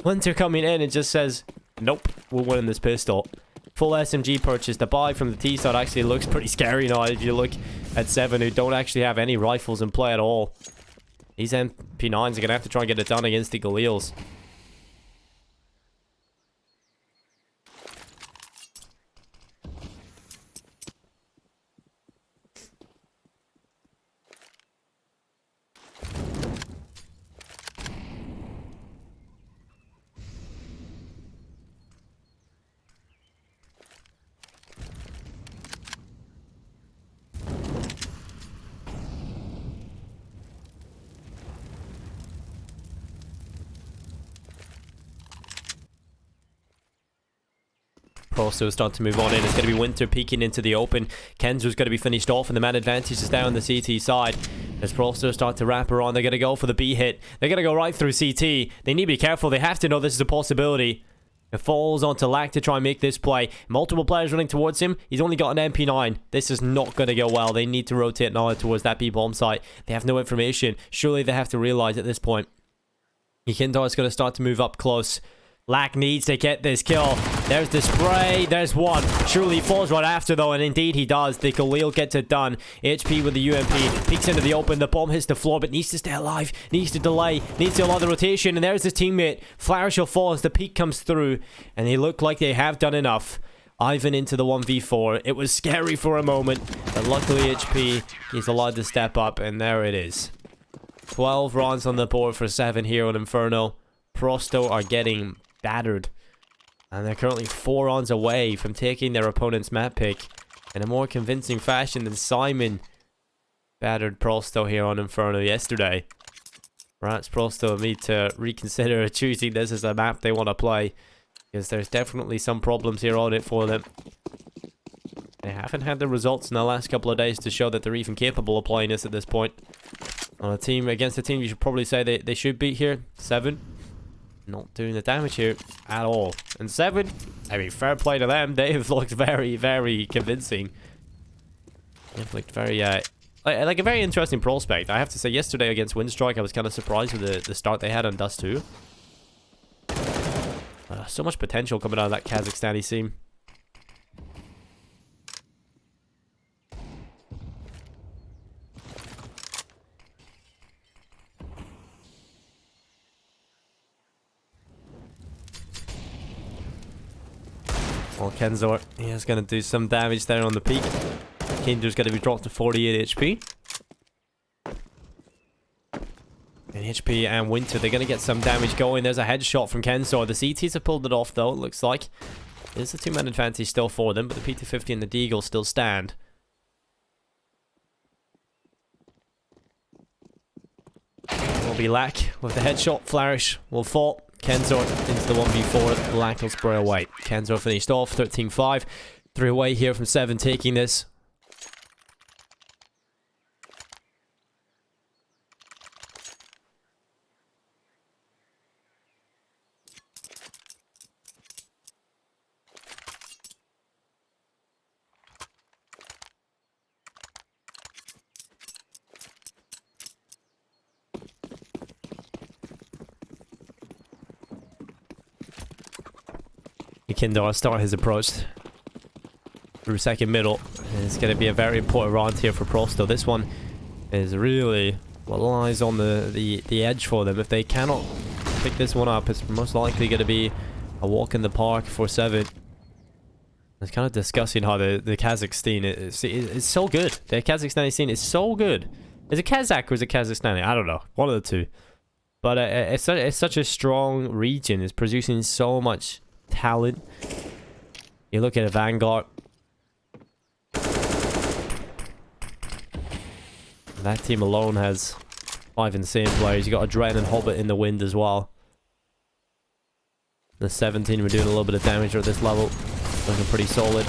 Speaker 2: Winter coming in and just says, nope, we're winning this pistol. Full SMG purchase. The buy from the T side actually looks pretty scary now if you look at Se7en, who don't actually have any rifles in play at all. These MP9s are going to have to try and get it done against the Galils. Prosto starting to move on in. It's going to be Winter peeking into the open. Kenzo's going to be finished off, and the man advantage is down on the CT side. As Prosto start to wrap around, they're going to go for the B hit. They're going to go right through CT. They need to be careful. They have to know this is a possibility. It falls onto Lack to try and make this play. Multiple players running towards him. He's only got an MP9. This is not going to go well. They need to rotate now towards that B bomb site. They have no information. Surely they have to realize at this point. Yikindar is going to start to move up close. Lack needs to get this kill. There's the spray. There's one. Surely he falls right after, though, and indeed he does. The Galil gets it done. HP with the UMP. Peeks into the open. The bomb hits the floor, but needs to stay alive. Needs to delay. Needs to allow the rotation. And there's his teammate. Flourish will fall as the peak comes through. And they look like they have done enough. Ivan into the 1v4. It was scary for a moment, but luckily HP is allowed to step up, and there it is. 12 rounds on the board for Se7en here on Inferno. Prosto are getting battered, and they're currently 4 rounds away from taking their opponent's map pick in a more convincing fashion than Simon battered Prosto here on Inferno yesterday. Perhaps Prosto need to reconsider choosing this as a map they want to play, because there's definitely some problems here on it for them. They haven't had the results in the last couple of days to show that they're even capable of playing this at this point. On a team against a team you should probably say they should beat here, Se7en. Not doing the damage here at all. And Se7en, I mean, fair play to them. They've looked very, very convincing. They've looked very, like a very interesting prospect. I have to say, yesterday against Windstrike, I was kind of surprised with the start they had on Dust 2. So much potential coming out of that Kazakhstani team. Well, Kenzor, he is going to do some damage there on the peak. Kinder's going to be dropped to 48 HP. And HP and Winter, they're going to get some damage going. There's a headshot from Kenzor. The CTs have pulled it off, though, it looks like. There's a 2-man advantage still for them, but the P250 and the Deagle still stand. Will be Lack with the headshot. Flourish will fall. Kenzor into the 1v4. Lack will spray away. Kenzor finished off 13-5. 3 away here from Se7en taking this. Yikindar start his approach through second middle. And it's going to be a very important round here for Prosto. This one is really what lies on the edge for them. If they cannot pick this one up, it's most likely going to be a walk in the park for Se7en. It's kind of discussing how the Kazakh scene is so good. The Kazakhstani scene is so good. Is it Kazakh or is it Kazakhstani? I don't know. One of the two. But it's such a strong region. It's producing so much talent. You look at a Vanguard. That team alone has 5 insane players. You got a Dren and Hobbit in the wind as well. The 17 were doing a little bit of damage at this level. Looking pretty solid.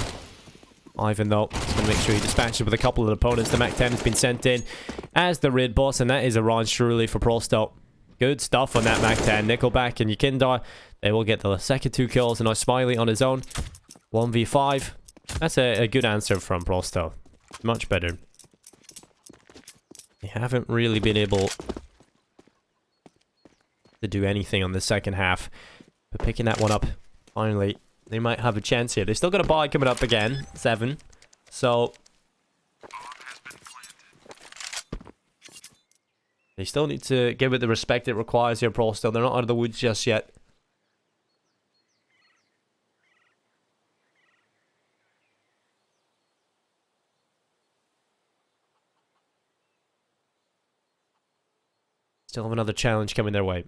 Speaker 2: Ivan, though, is going to make sure he dispatches with a couple of opponents. The Mac-10 has been sent in as the raid boss, and that is a run surely for Prosto. Good stuff on that Mac-10. Nickelback and Yukindar, they will get the second 2 kills, and now Smiley on his own. 1v5. That's a good answer from Prosto. Much better. They haven't really been able to do anything on the second half. But picking that one up, finally, they might have a chance here. They've still got a buy coming up again, 7. So they still need to give it the respect it requires here, Prosto. They're not out of the woods just yet. Still have another challenge coming their way.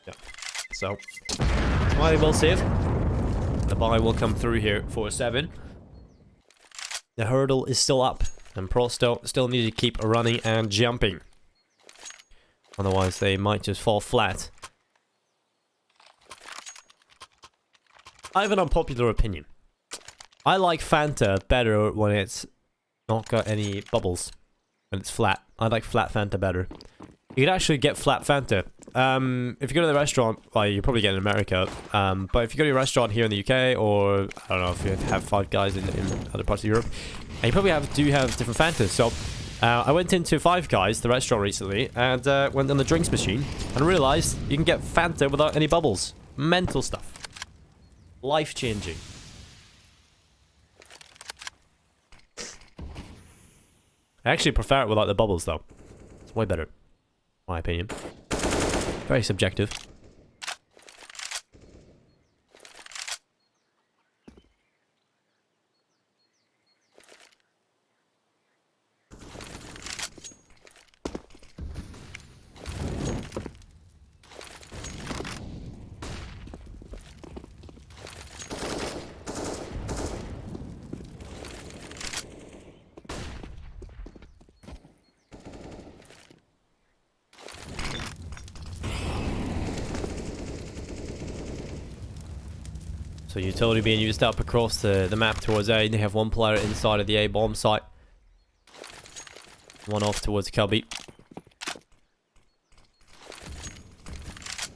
Speaker 2: Yeah. So, Smiley will save. The buy will come through here for 7. The hurdle is still up. And Prosto still need to keep running and jumping. Otherwise, they might just fall flat. I have an unpopular opinion. I like Fanta better when it's not got any bubbles. When it's flat. I like flat Fanta better. You could actually get flat Fanta. If you go to the restaurant, well, you probably get it in America. But if you go to a restaurant here in the UK, or I don't know if you have Five Guys in other parts of Europe, and you probably do have different Fantas. So I went into Five Guys, the restaurant recently, and went on the drinks machine and realized you can get Fanta without any bubbles. Mental stuff. Life changing. I actually prefer it without the bubbles, though. It's way better. My opinion. Very subjective. So utility being used up across the map towards A. They have one player inside of the A bomb site. One off towards Cubby.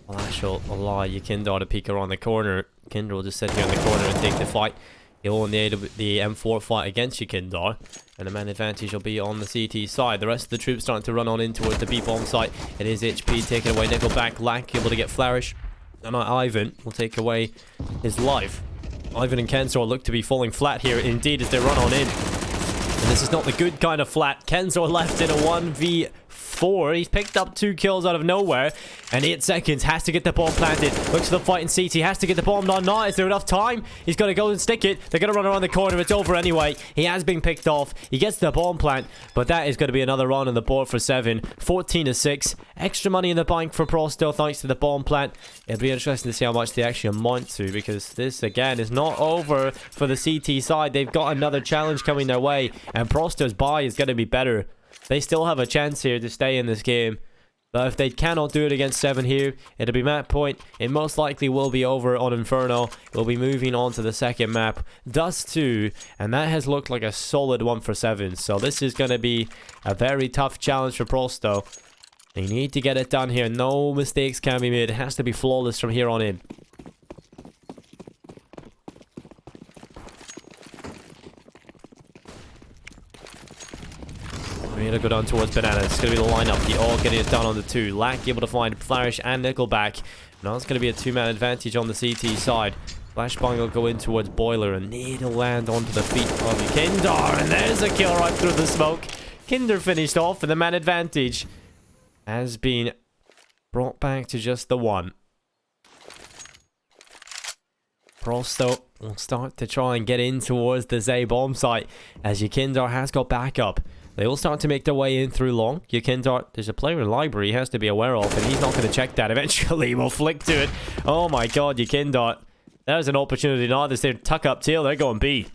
Speaker 2: Flash will allow Yukindar to peek around the corner. Yukindar will just sit here in the corner and take the fight. He'll win the M4 fight against Yukindar. And the man advantage will be on the CT side. The rest of the troops starting to run on in towards the B bomb site. It is HP taken away. Nickelback, Lack able to get Flourish. And Ivan will take away his life. Ivan and Kenzor look to be falling flat here indeed as they run on in. And this is not the good kind of flat. Kenzor left in a 1v4. He's picked up 2 kills out of nowhere. And 8 seconds. Has to get the bomb planted. Looks for the fight in CT. Has to get the bomb. Not. Is there enough time? He's got to go and stick it. They're going to run around the corner. It's over anyway. He has been picked off. He gets the bomb plant. But that is going to be another run on the board for 7. 14-6. Extra money in the bank for Prosto thanks to the bomb plant. It'll be interesting to see how much they actually amount to. Because this, again, is not over for the CT side. They've got another challenge coming their way. And Prosto's buy is going to be better. They still have a chance here to stay in this game. But if they cannot do it against 7 here, it'll be map point. It most likely will be over on Inferno. We'll be moving on to the second map, Dust 2. And that has looked like a solid one for 7. So this is going to be a very tough challenge for Prosto. They need to get it done here. No mistakes can be made. It has to be flawless from here on in. We need to go down towards Banana. It's going to be the lineup. The all getting it done on the 2. Lack able to find Flourish and Nickelback. Now it's going to be a 2-man advantage on the CT side. Flashbang will go in towards Boiler and need to land onto the feet of Kindar. And there's a kill right through the smoke. Kinder finished off and the man advantage has been brought back to just the 1. Prosto will start to try and get in towards the Z bomb site as Yukindar has got backup. They will start to make their way in through long. Yukindar, there's a player in library he has to be aware of, and he's not going to check that. Eventually, he will flick to it. Oh my god, Yukindar. There's an opportunity now. There's their tuck up tail. They're going B.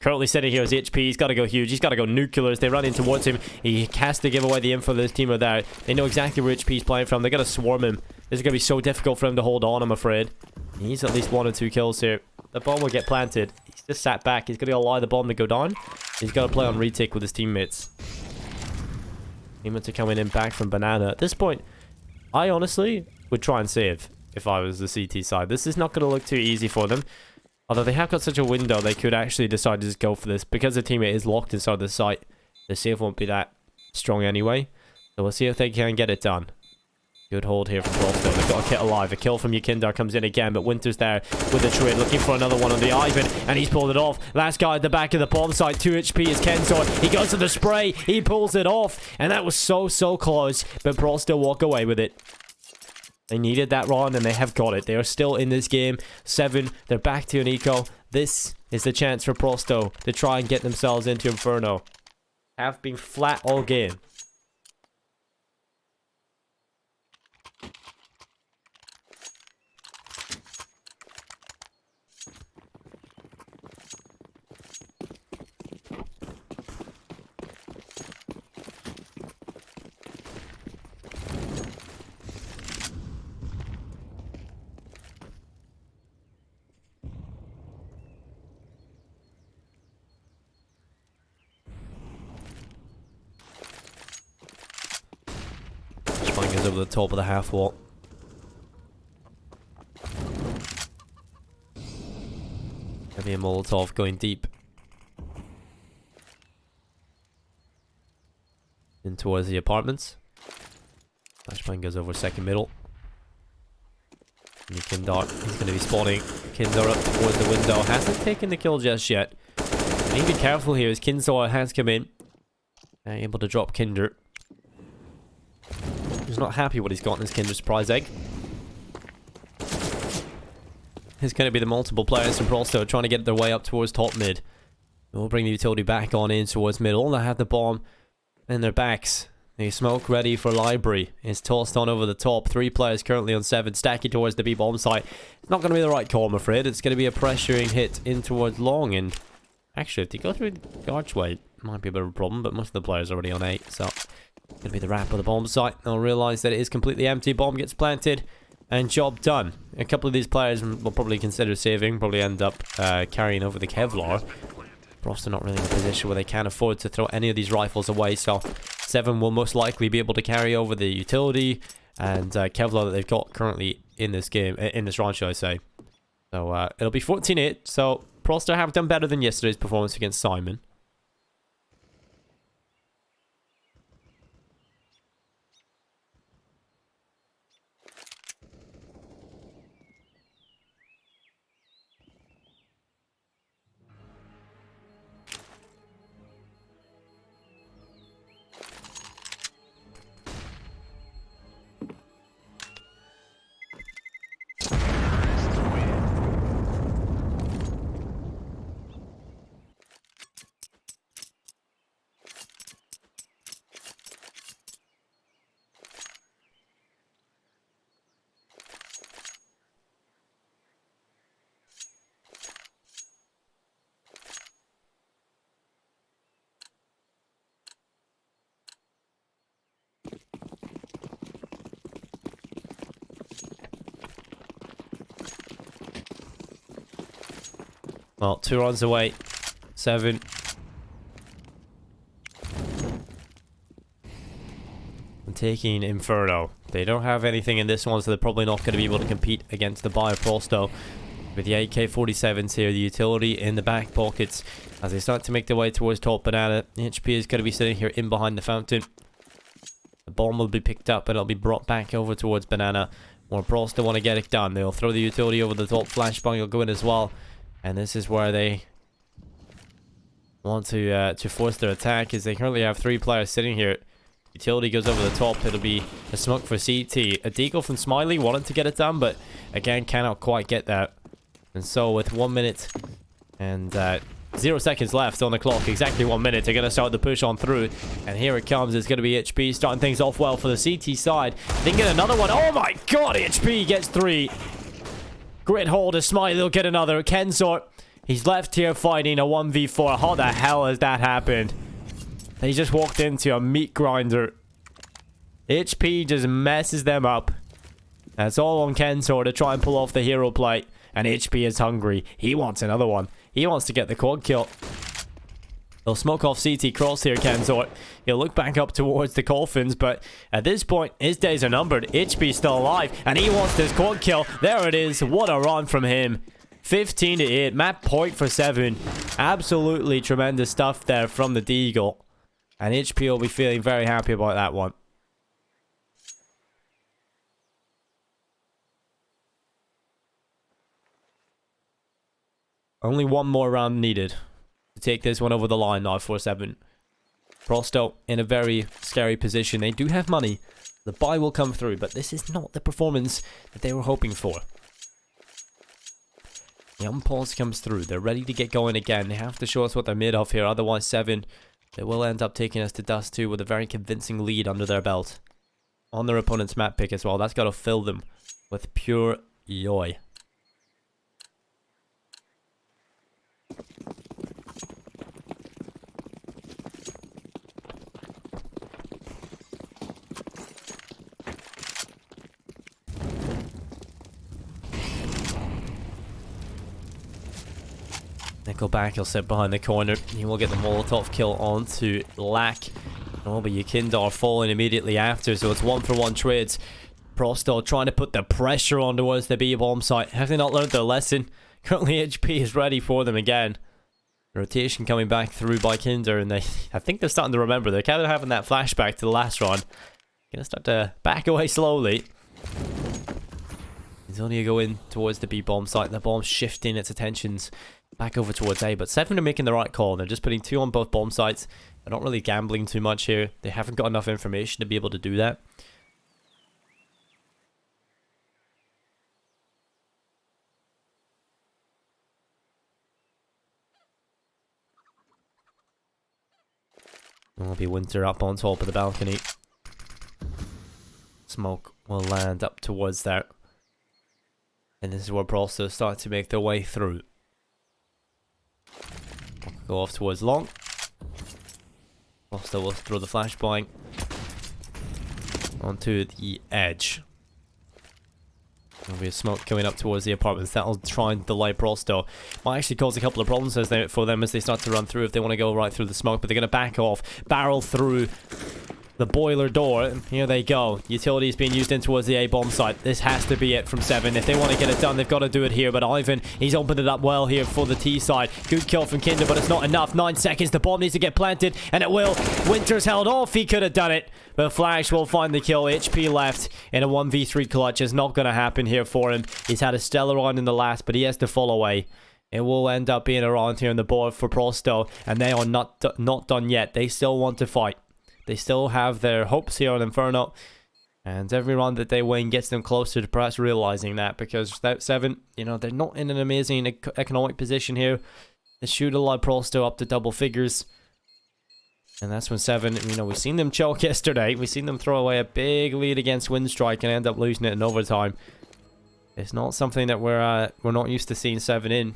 Speaker 2: Currently sitting here as HP. He's got to go huge. He's got to go nuclear as they run in towards him. He has to give away the info that his team are there. They know exactly where HP's playing from. They're going to swarm him. This is going to be so difficult for him to hold on, I'm afraid. He needs at least 1 or 2 kills here. The bomb will get planted. He's just sat back. He's going to allow the bomb to go down. He's got to play on retake with his teammates. Teammates are coming in back from Banana. At this point, I honestly would try and save if I was the CT side. This is not going to look too easy for them. Although they have got such a window, they could actually decide to just go for this. Because the teammate is locked inside the site, the save won't be that strong anyway. So we'll see if they can get it done. Good hold here from Frosto. They've got a kit alive. A kill from Yukindar comes in again, but Winter's there with the trade, looking for another one on the Ivan, and he's pulled it off. Last guy at the back of the bomb site, 2 HP is Kenzor. He goes to the spray, he pulls it off, and that was so close, but Frosto walk away with it. They needed that round, and they have got it. They are still in this game. 7, they're back to an eco. This is the chance for Frosto to try and get themselves into Inferno. Have been flat all game. Is over the top of the half wall. Heavy and Molotov going deep in towards the apartments. Flashbang goes over second middle. And Kindar, he's going to be spawning Kindar up towards the window. Hasn't taken the kill just yet. Need to be careful here as Kindar has come in. Able to drop Kinder. He's not happy what he's got in his Kinder Surprise Egg. It's going to be the multiple players from Frosto trying to get their way up towards top mid. We'll bring the utility back on in towards middle. They have the bomb in their backs. The smoke ready for library. It's tossed on over the top. 3 players currently on 7, stacking towards the B bomb site. It's not going to be the right call, I'm afraid. It's going to be a pressuring hit in towards long. And actually, if they go through the archway, it might be a bit of a problem. But most of the players are already on 8, so gonna be the wrap of the bomb site. They'll realize that it is completely empty. Bomb gets planted and job done. A couple of these players will probably consider saving, probably end up carrying over the Kevlar. Frost are not really in a position where they can afford to throw any of these rifles away, so 7 will most likely be able to carry over the utility and Kevlar that they've got currently in this game, in this round, shall I say. So it'll be 14-8, so Frost have done better than yesterday's performance against Simon. Well, 2 runs away. 7. And taking Inferno. They don't have anything in this one, so they're probably not going to be able to compete against the buyer Frosto. With the AK-47s here, the utility in the back pockets. As they start to make their way towards top Banana, HP is going to be sitting here in behind the fountain. The bomb will be picked up and it'll be brought back over towards Banana. Or Frosto want to get it done. They'll throw the utility over the top. Flashbang will go in as well. And this is where they want to force their attack, as they currently have 3 players sitting here. Utility goes over the top. It'll be a smoke for CT. A deagle from Smiley wanted to get it done, but again cannot quite get that. And so with 1 minute and 0 seconds left on the clock, exactly 1 minute, they're going to start the push on through. And here it comes. It's going to be HP starting things off well for the CT side. They can get another one. Oh my god, HP gets 3. Grit holder, Smiley will get another. Kensor, he's left here fighting a 1v4. How the hell has that happened? He just walked into a meat grinder. HP just messes them up. That's all on Kensor to try and pull off the hero play. And HP is hungry. He wants another one. He wants to get the quad kill. He'll smoke off CT cross here, Kensor. He'll look back up towards the coffins, but at this point, his days are numbered. HP's still alive, and he wants this quad kill. There it is. What a run from him. 15 to 8. Map point for Se7en. Absolutely tremendous stuff there from the Deagle. And HP will be feeling very happy about that one. Only one more round needed to take this one over the line now for Se7en. Prosto in a very scary position. They do have money. The buy will come through, but this is not the performance that they were hoping for. The unpause comes through. They're ready to get going again. They have to show us what they're made of here. Otherwise, Se7en, they will end up taking us to Dust 2 with a very convincing lead under their belt. On their opponent's map pick as well. That's got to fill them with pure joy. Go back, he'll sit behind the corner. He will get the Molotov kill onto Lack. Oh, but Yukindar falling immediately after, so it's 1-for-1 trades. Prosto trying to put the pressure on towards the B-bomb site. Have they not learned their lesson? Currently, HP is ready for them again. Rotation coming back through by Kinder, and I think they're starting to remember. They're kind of having that flashback to the last round. Gonna start to back away slowly. He's only going to go in towards the B-bomb site. The bomb's shifting its attentions back over towards A, but Se7en are making the right call. They're just putting 2 on both bomb sites. They're not really gambling too much here. They haven't got enough information to be able to do that. There'll be Winter up on top of the balcony. Smoke will land up towards there. And this is where Prosto start to make their way through. Go off towards long. Prosto will throw the flashbang onto the edge. There'll be a smoke coming up towards the apartments. That'll try and delay Prosto. Might actually cause a couple of problems for them as they start to run through if they want to go right through the smoke. But they're going to back off, barrel through the boiler door, and here they go. Utilities being used in towards the A-bomb site. This has to be it from Se7en. If they want to get it done, they've got to do it here. But Ivan, he's opened it up well here for the T side. Good kill from Kinder, but it's not enough. 9 seconds. The bomb needs to get planted, and it will. Winter's held off. He could have done it, but Flash will find the kill. HP left in a 1v3 clutch. It's not going to happen here for him. He's had a stellar round in the last, but he has to fall away. It will end up being around here on the board for Prosto, and they are not done yet. They still want to fight. They still have their hopes here on Inferno, and every round that they win gets them closer to perhaps realizing that, because without Se7en, you know, they're not in an amazing economic position here. They should allow Prosto up to double figures, and that's when Se7en, you know, we've seen them choke yesterday. We've seen them throw away a big lead against Windstrike and end up losing it in overtime. It's not something that we're not used to seeing Se7en in.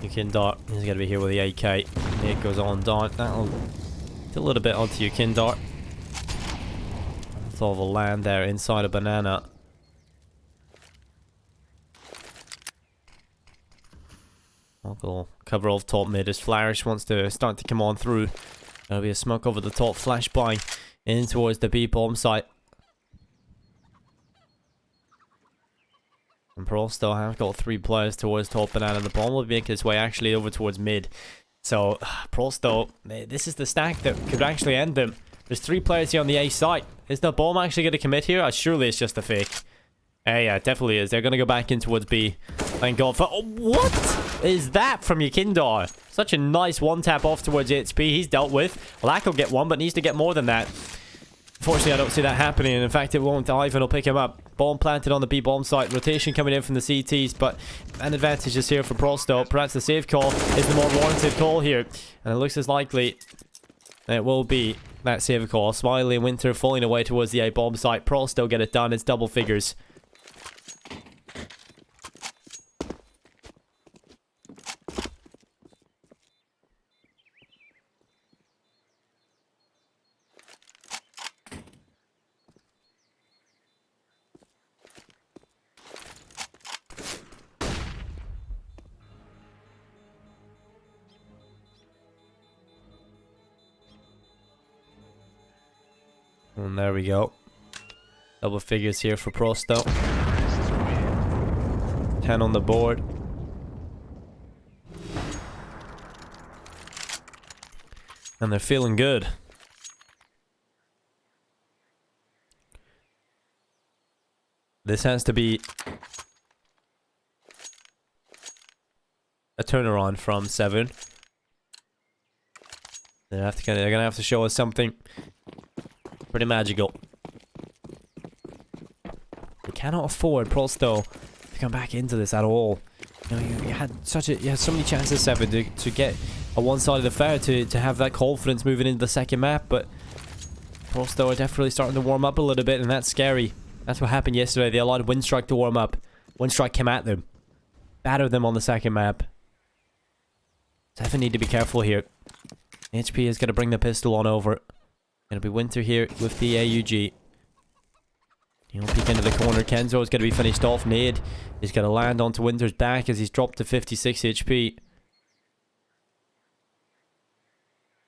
Speaker 2: Yukindar is going to be here with the AK. It goes on down. That'll do a little bit onto Yukindar. Sort of a land there inside a banana. I'll cover off top mid as Flourish wants to start to come on through. There'll be a smoke over the top, flashbang in towards the B-bomb site. And Prosto have got 3 players towards top banana. The bomb will make its way actually over towards mid. So, Prosto, this is the stack that could actually end them. There's 3 players here on the A site. Is the bomb actually going to commit here? Surely it's just a fake. Yeah, it definitely is. They're going to go back in towards B. Thank God for... Oh, what is that from Yekindar? Such a nice one-tap off towards HP. He's dealt with. Lack will get one, but needs to get more than that. Unfortunately, I don't see that happening. And in fact, it won't. Ivan will pick him up. Bomb planted on the B bomb site. Rotation coming in from the CTs, but an advantage is here for Prosto. Perhaps the save call is the more warranted call here. And it looks as likely it will be that save call. Smiley and Winter falling away towards the A bomb site. Prosto get it done. It's double figures. And there we go. Double figures here for Prosto. 10 on the board. And they're feeling good. This has to be a turnaround from Se7en. They're gonna have to show us something pretty magical. We cannot afford Prosto to come back into this at all. You know, you had so many chances, Se7en, to get a one-sided affair, to have that confidence moving into the second map, but Prosto are definitely starting to warm up a little bit, and that's scary. That's what happened yesterday. They allowed Windstrike to warm up. Windstrike came at them, battered them on the second map. Se7en need to be careful here. HP is going to bring the pistol on over. Gonna be Winter here with the AUG. He'll peek into the corner. Kenzo is gonna be finished off. Nade is gonna land onto Winter's back as he's dropped to 56 HP.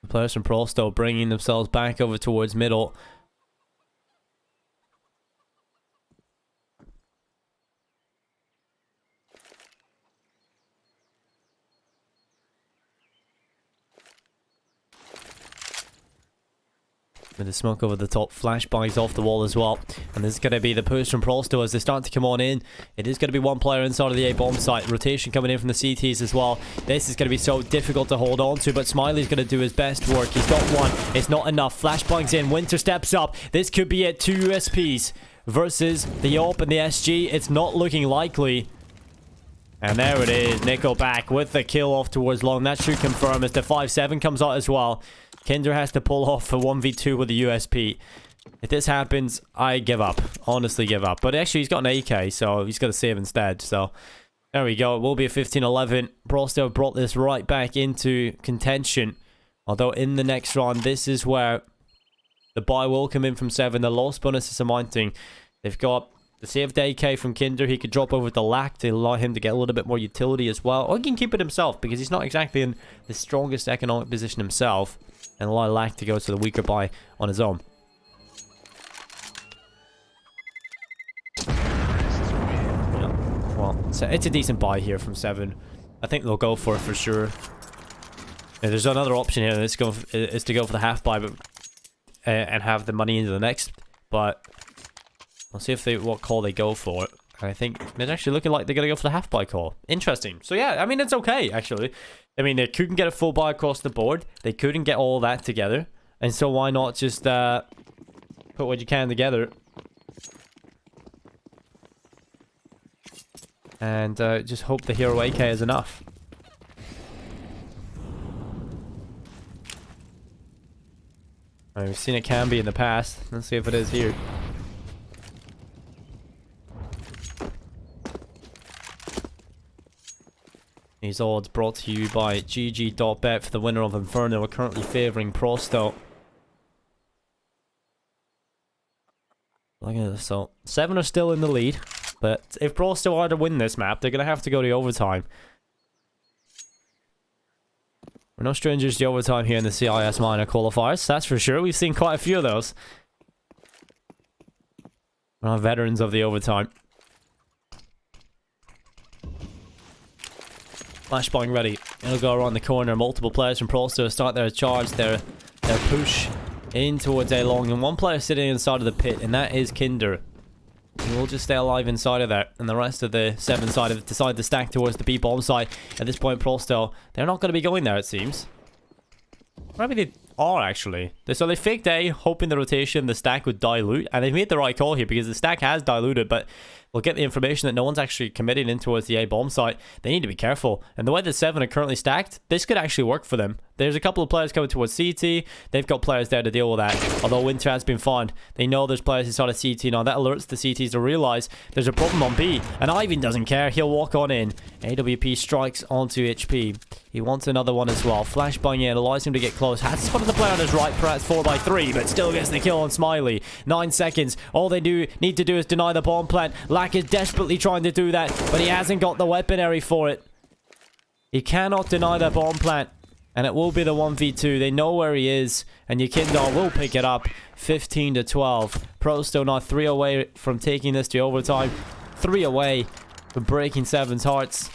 Speaker 2: The players from Prosto bringing themselves back over towards middle. With the smoke over the top, flashbangs off the wall as well. And this is going to be the push from Prosto as they start to come on in. It is going to be one player inside of the A bomb site. Rotation coming in from the CTs as well. This is going to be so difficult to hold on to, but Smiley's going to do his best work. He's got one. It's not enough. Flashbangs in. Winter steps up. This could be it. 2 USPs versus the AWP and the SG. It's not looking likely. And there it is. Nickelback with the kill off towards long. That should confirm as the 5-7 comes out as well. Kinder has to pull off a 1v2 with a USP. If this happens, I give up. Honestly give up. But actually, he's got an AK, so he's got to save instead. So, there we go. It will be a 15-11. Prosto brought this right back into contention. Although, in the next round, this is where the buy will come in from Se7en. The loss bonuses are mounting. They've got the saved AK from Kinder. He could drop over the Lack to allow him to get a little bit more utility as well. Or he can keep it himself, because he's not exactly in the strongest economic position himself. And allow Lack to go to the weaker buy on his own. Yeah. Well, so it's a decent buy here from Se7en. I think they'll go for it for sure. Yeah, there's another option here. Is to go for the half buy, but and have the money into the next. But we'll see if what call they go for. I think it's actually looking like they're gonna go for the half buy call. Interesting. So yeah, I mean it's okay actually. I mean, they couldn't get a full buy across the board. They couldn't get all that together. And so why not just put what you can together. And just hope the hero AK is enough. We've seen it can be in the past. Let's see if it is here. These odds brought to you by GG.bet for the winner of Inferno. We're currently favouring Prosto. Look at this. So, Se7en are still in the lead. But if Prosto are to win this map, they're going to have to go to overtime. We're no strangers to overtime here in the CIS minor qualifiers. That's for sure. We've seen quite a few of those. We're not veterans of the overtime. Flashbang ready. It'll go around the corner. Multiple players from Prosto start their charge, their push in towards A long. And one player sitting inside of the pit, and that is Kinder. He will just stay alive inside of there. And the rest of the 7 side have decided to stack towards the B bomb site. At this point, Prosto, they're not going to be going there, it seems. Maybe they are, actually. So they faked A, hoping the rotation, the stack would dilute. And they've made the right call here because the stack has diluted. But we'll get the information that no one's actually committing in towards the A bomb site. They need to be careful. And the way that 7 are currently stacked, this could actually work for them. There's a couple of players coming towards CT. They've got players there to deal with that. Although Winter has been found. They know there's players inside of CT now. That alerts the CTs to realize there's a problem on B. And Ivan doesn't care. He'll walk on in. AWP strikes onto HP. He wants another one as well. Flashbang in allows him to get close. Has spotted the player on his right, perhaps 4x3, but still gets the kill on Smiley. 9 seconds. All they need to do is deny the bomb plant. Lack is desperately trying to do that, but he hasn't got the weaponry for it. He cannot deny that bomb plant, and it will be the 1v2. They know where he is, and Yukindar will pick it up. 15 to 12. Pro still not 3 away from taking this to overtime. 3 away from breaking 7's hearts.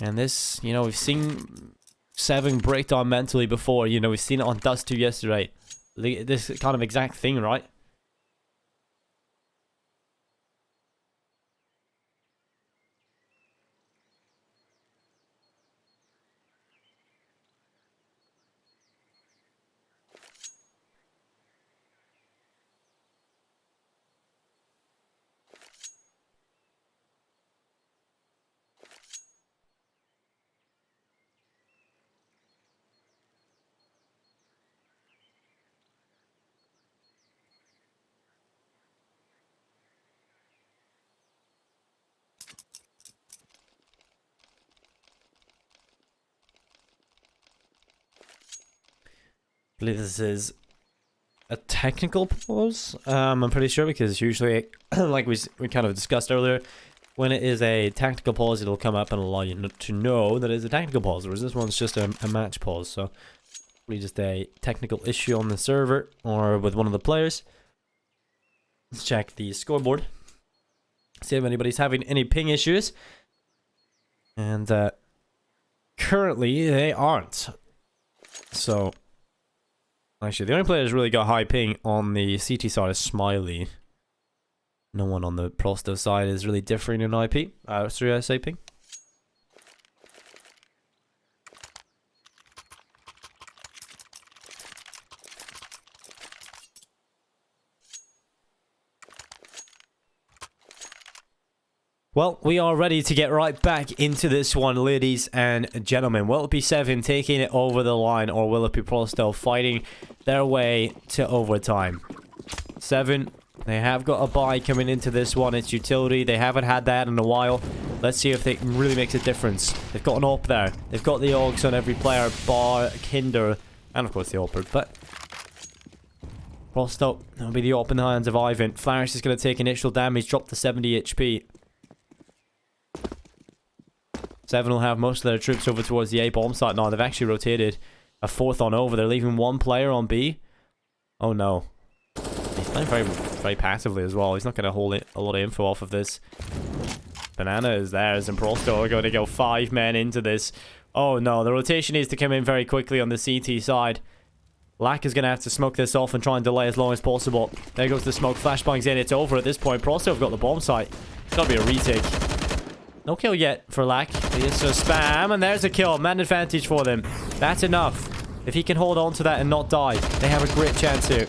Speaker 2: And this, you know, we've seen 7 break down mentally before. You know, we've seen it on Dust 2 yesterday. This kind of exact thing, right? I believe this is a technical pause. I'm pretty sure, because usually, like we kind of discussed earlier, when it is a tactical pause, it'll come up and allow you to know that it's a tactical pause, whereas this one's just a match pause. So probably just a technical issue on the server or with one of the players. Let's check the scoreboard, see if anybody's having any ping issues. And currently they aren't. So actually, the only player who's really got high ping on the CT side is Smiley. No one on the Prosto side is really differing in IP. Sorry, I say ping. Well, we are ready to get right back into this one, ladies and gentlemen. Will it be Se7en taking it over the line, or will it be Prosto fighting their way to overtime? Se7en, they have got a buy coming into this one. It's utility. They haven't had that in a while. Let's see if it really makes a difference. They've got an AWP there. They've got the AUGs on every player, bar Kinder, and of course the AWP. But Prosto, that'll be the AWP in the hands of Ivan. Flash is going to take initial damage, drop to 70 HP. Se7en will have most of their troops over towards the A bomb site now. They've actually rotated a 4th on over. They're leaving 1 player on B. Oh no. He's playing very passively as well. He's not going to hold a lot of info off of this. Banana is theirs, and Prosto are going to go 5 men into this. Oh no, the rotation needs to come in very quickly on the CT side. Lack is going to have to smoke this off and try and delay as long as possible. There goes the smoke. Flashbangs in. It's over at this point. Prosto have got the bomb site. It's got to be a retake. No kill yet for Lack. It's a spam, and there's a kill. Man advantage for them. That's enough. If he can hold on to that and not die, they have a great chance here.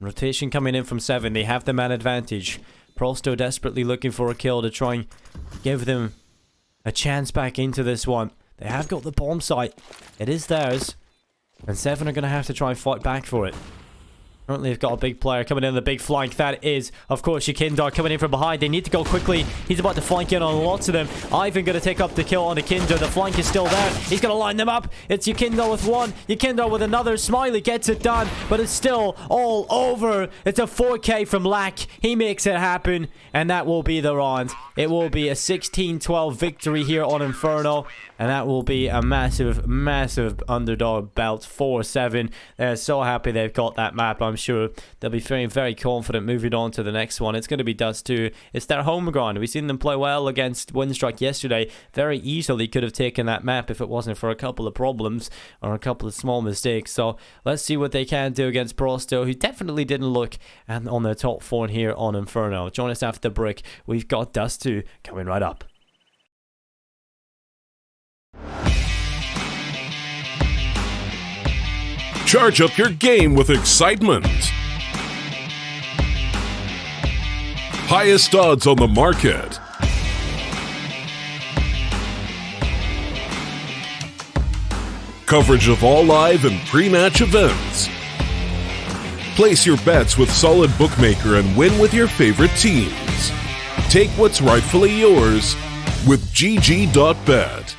Speaker 2: Rotation coming in from Se7en. They have the man advantage. Prosto desperately looking for a kill to try and give them a chance back into this one. They have got the bomb site. It is theirs. And Se7en are going to have to try and fight back for it. Currently, they've got a big player coming in the big flank. That is, of course, Yukindar coming in from behind. They need to go quickly. He's about to flank in on lots of them. Ivan going to take up the kill on Yukindar. The flank is still there. He's going to line them up. It's Yukindar with 1. Yukindar with another. Smiley gets it done, but it's still all over. It's a 4K from Lack. He makes it happen, and that will be the round. It will be a 16-12 victory here on Inferno, and that will be a massive, massive underdog belt for Se7en. They're so happy they've got that map. I'm I'm sure they'll be feeling very confident moving on to the next one. It's going to be Dust 2. It's their home ground. We've seen them play well against Windstrike yesterday. Very easily could have taken that map if it wasn't for a couple of problems or a couple of small mistakes. So let's see what they can do against Prosto, who definitely didn't look on their top 4 here on Inferno. Join us after the break. We've got Dust 2 coming right up.
Speaker 1: Charge up your game with excitement. Highest odds on the market. Coverage of all live and pre-match events. Place your bets with Solid Bookmaker and win with your favorite teams. Take what's rightfully yours with GG.bet.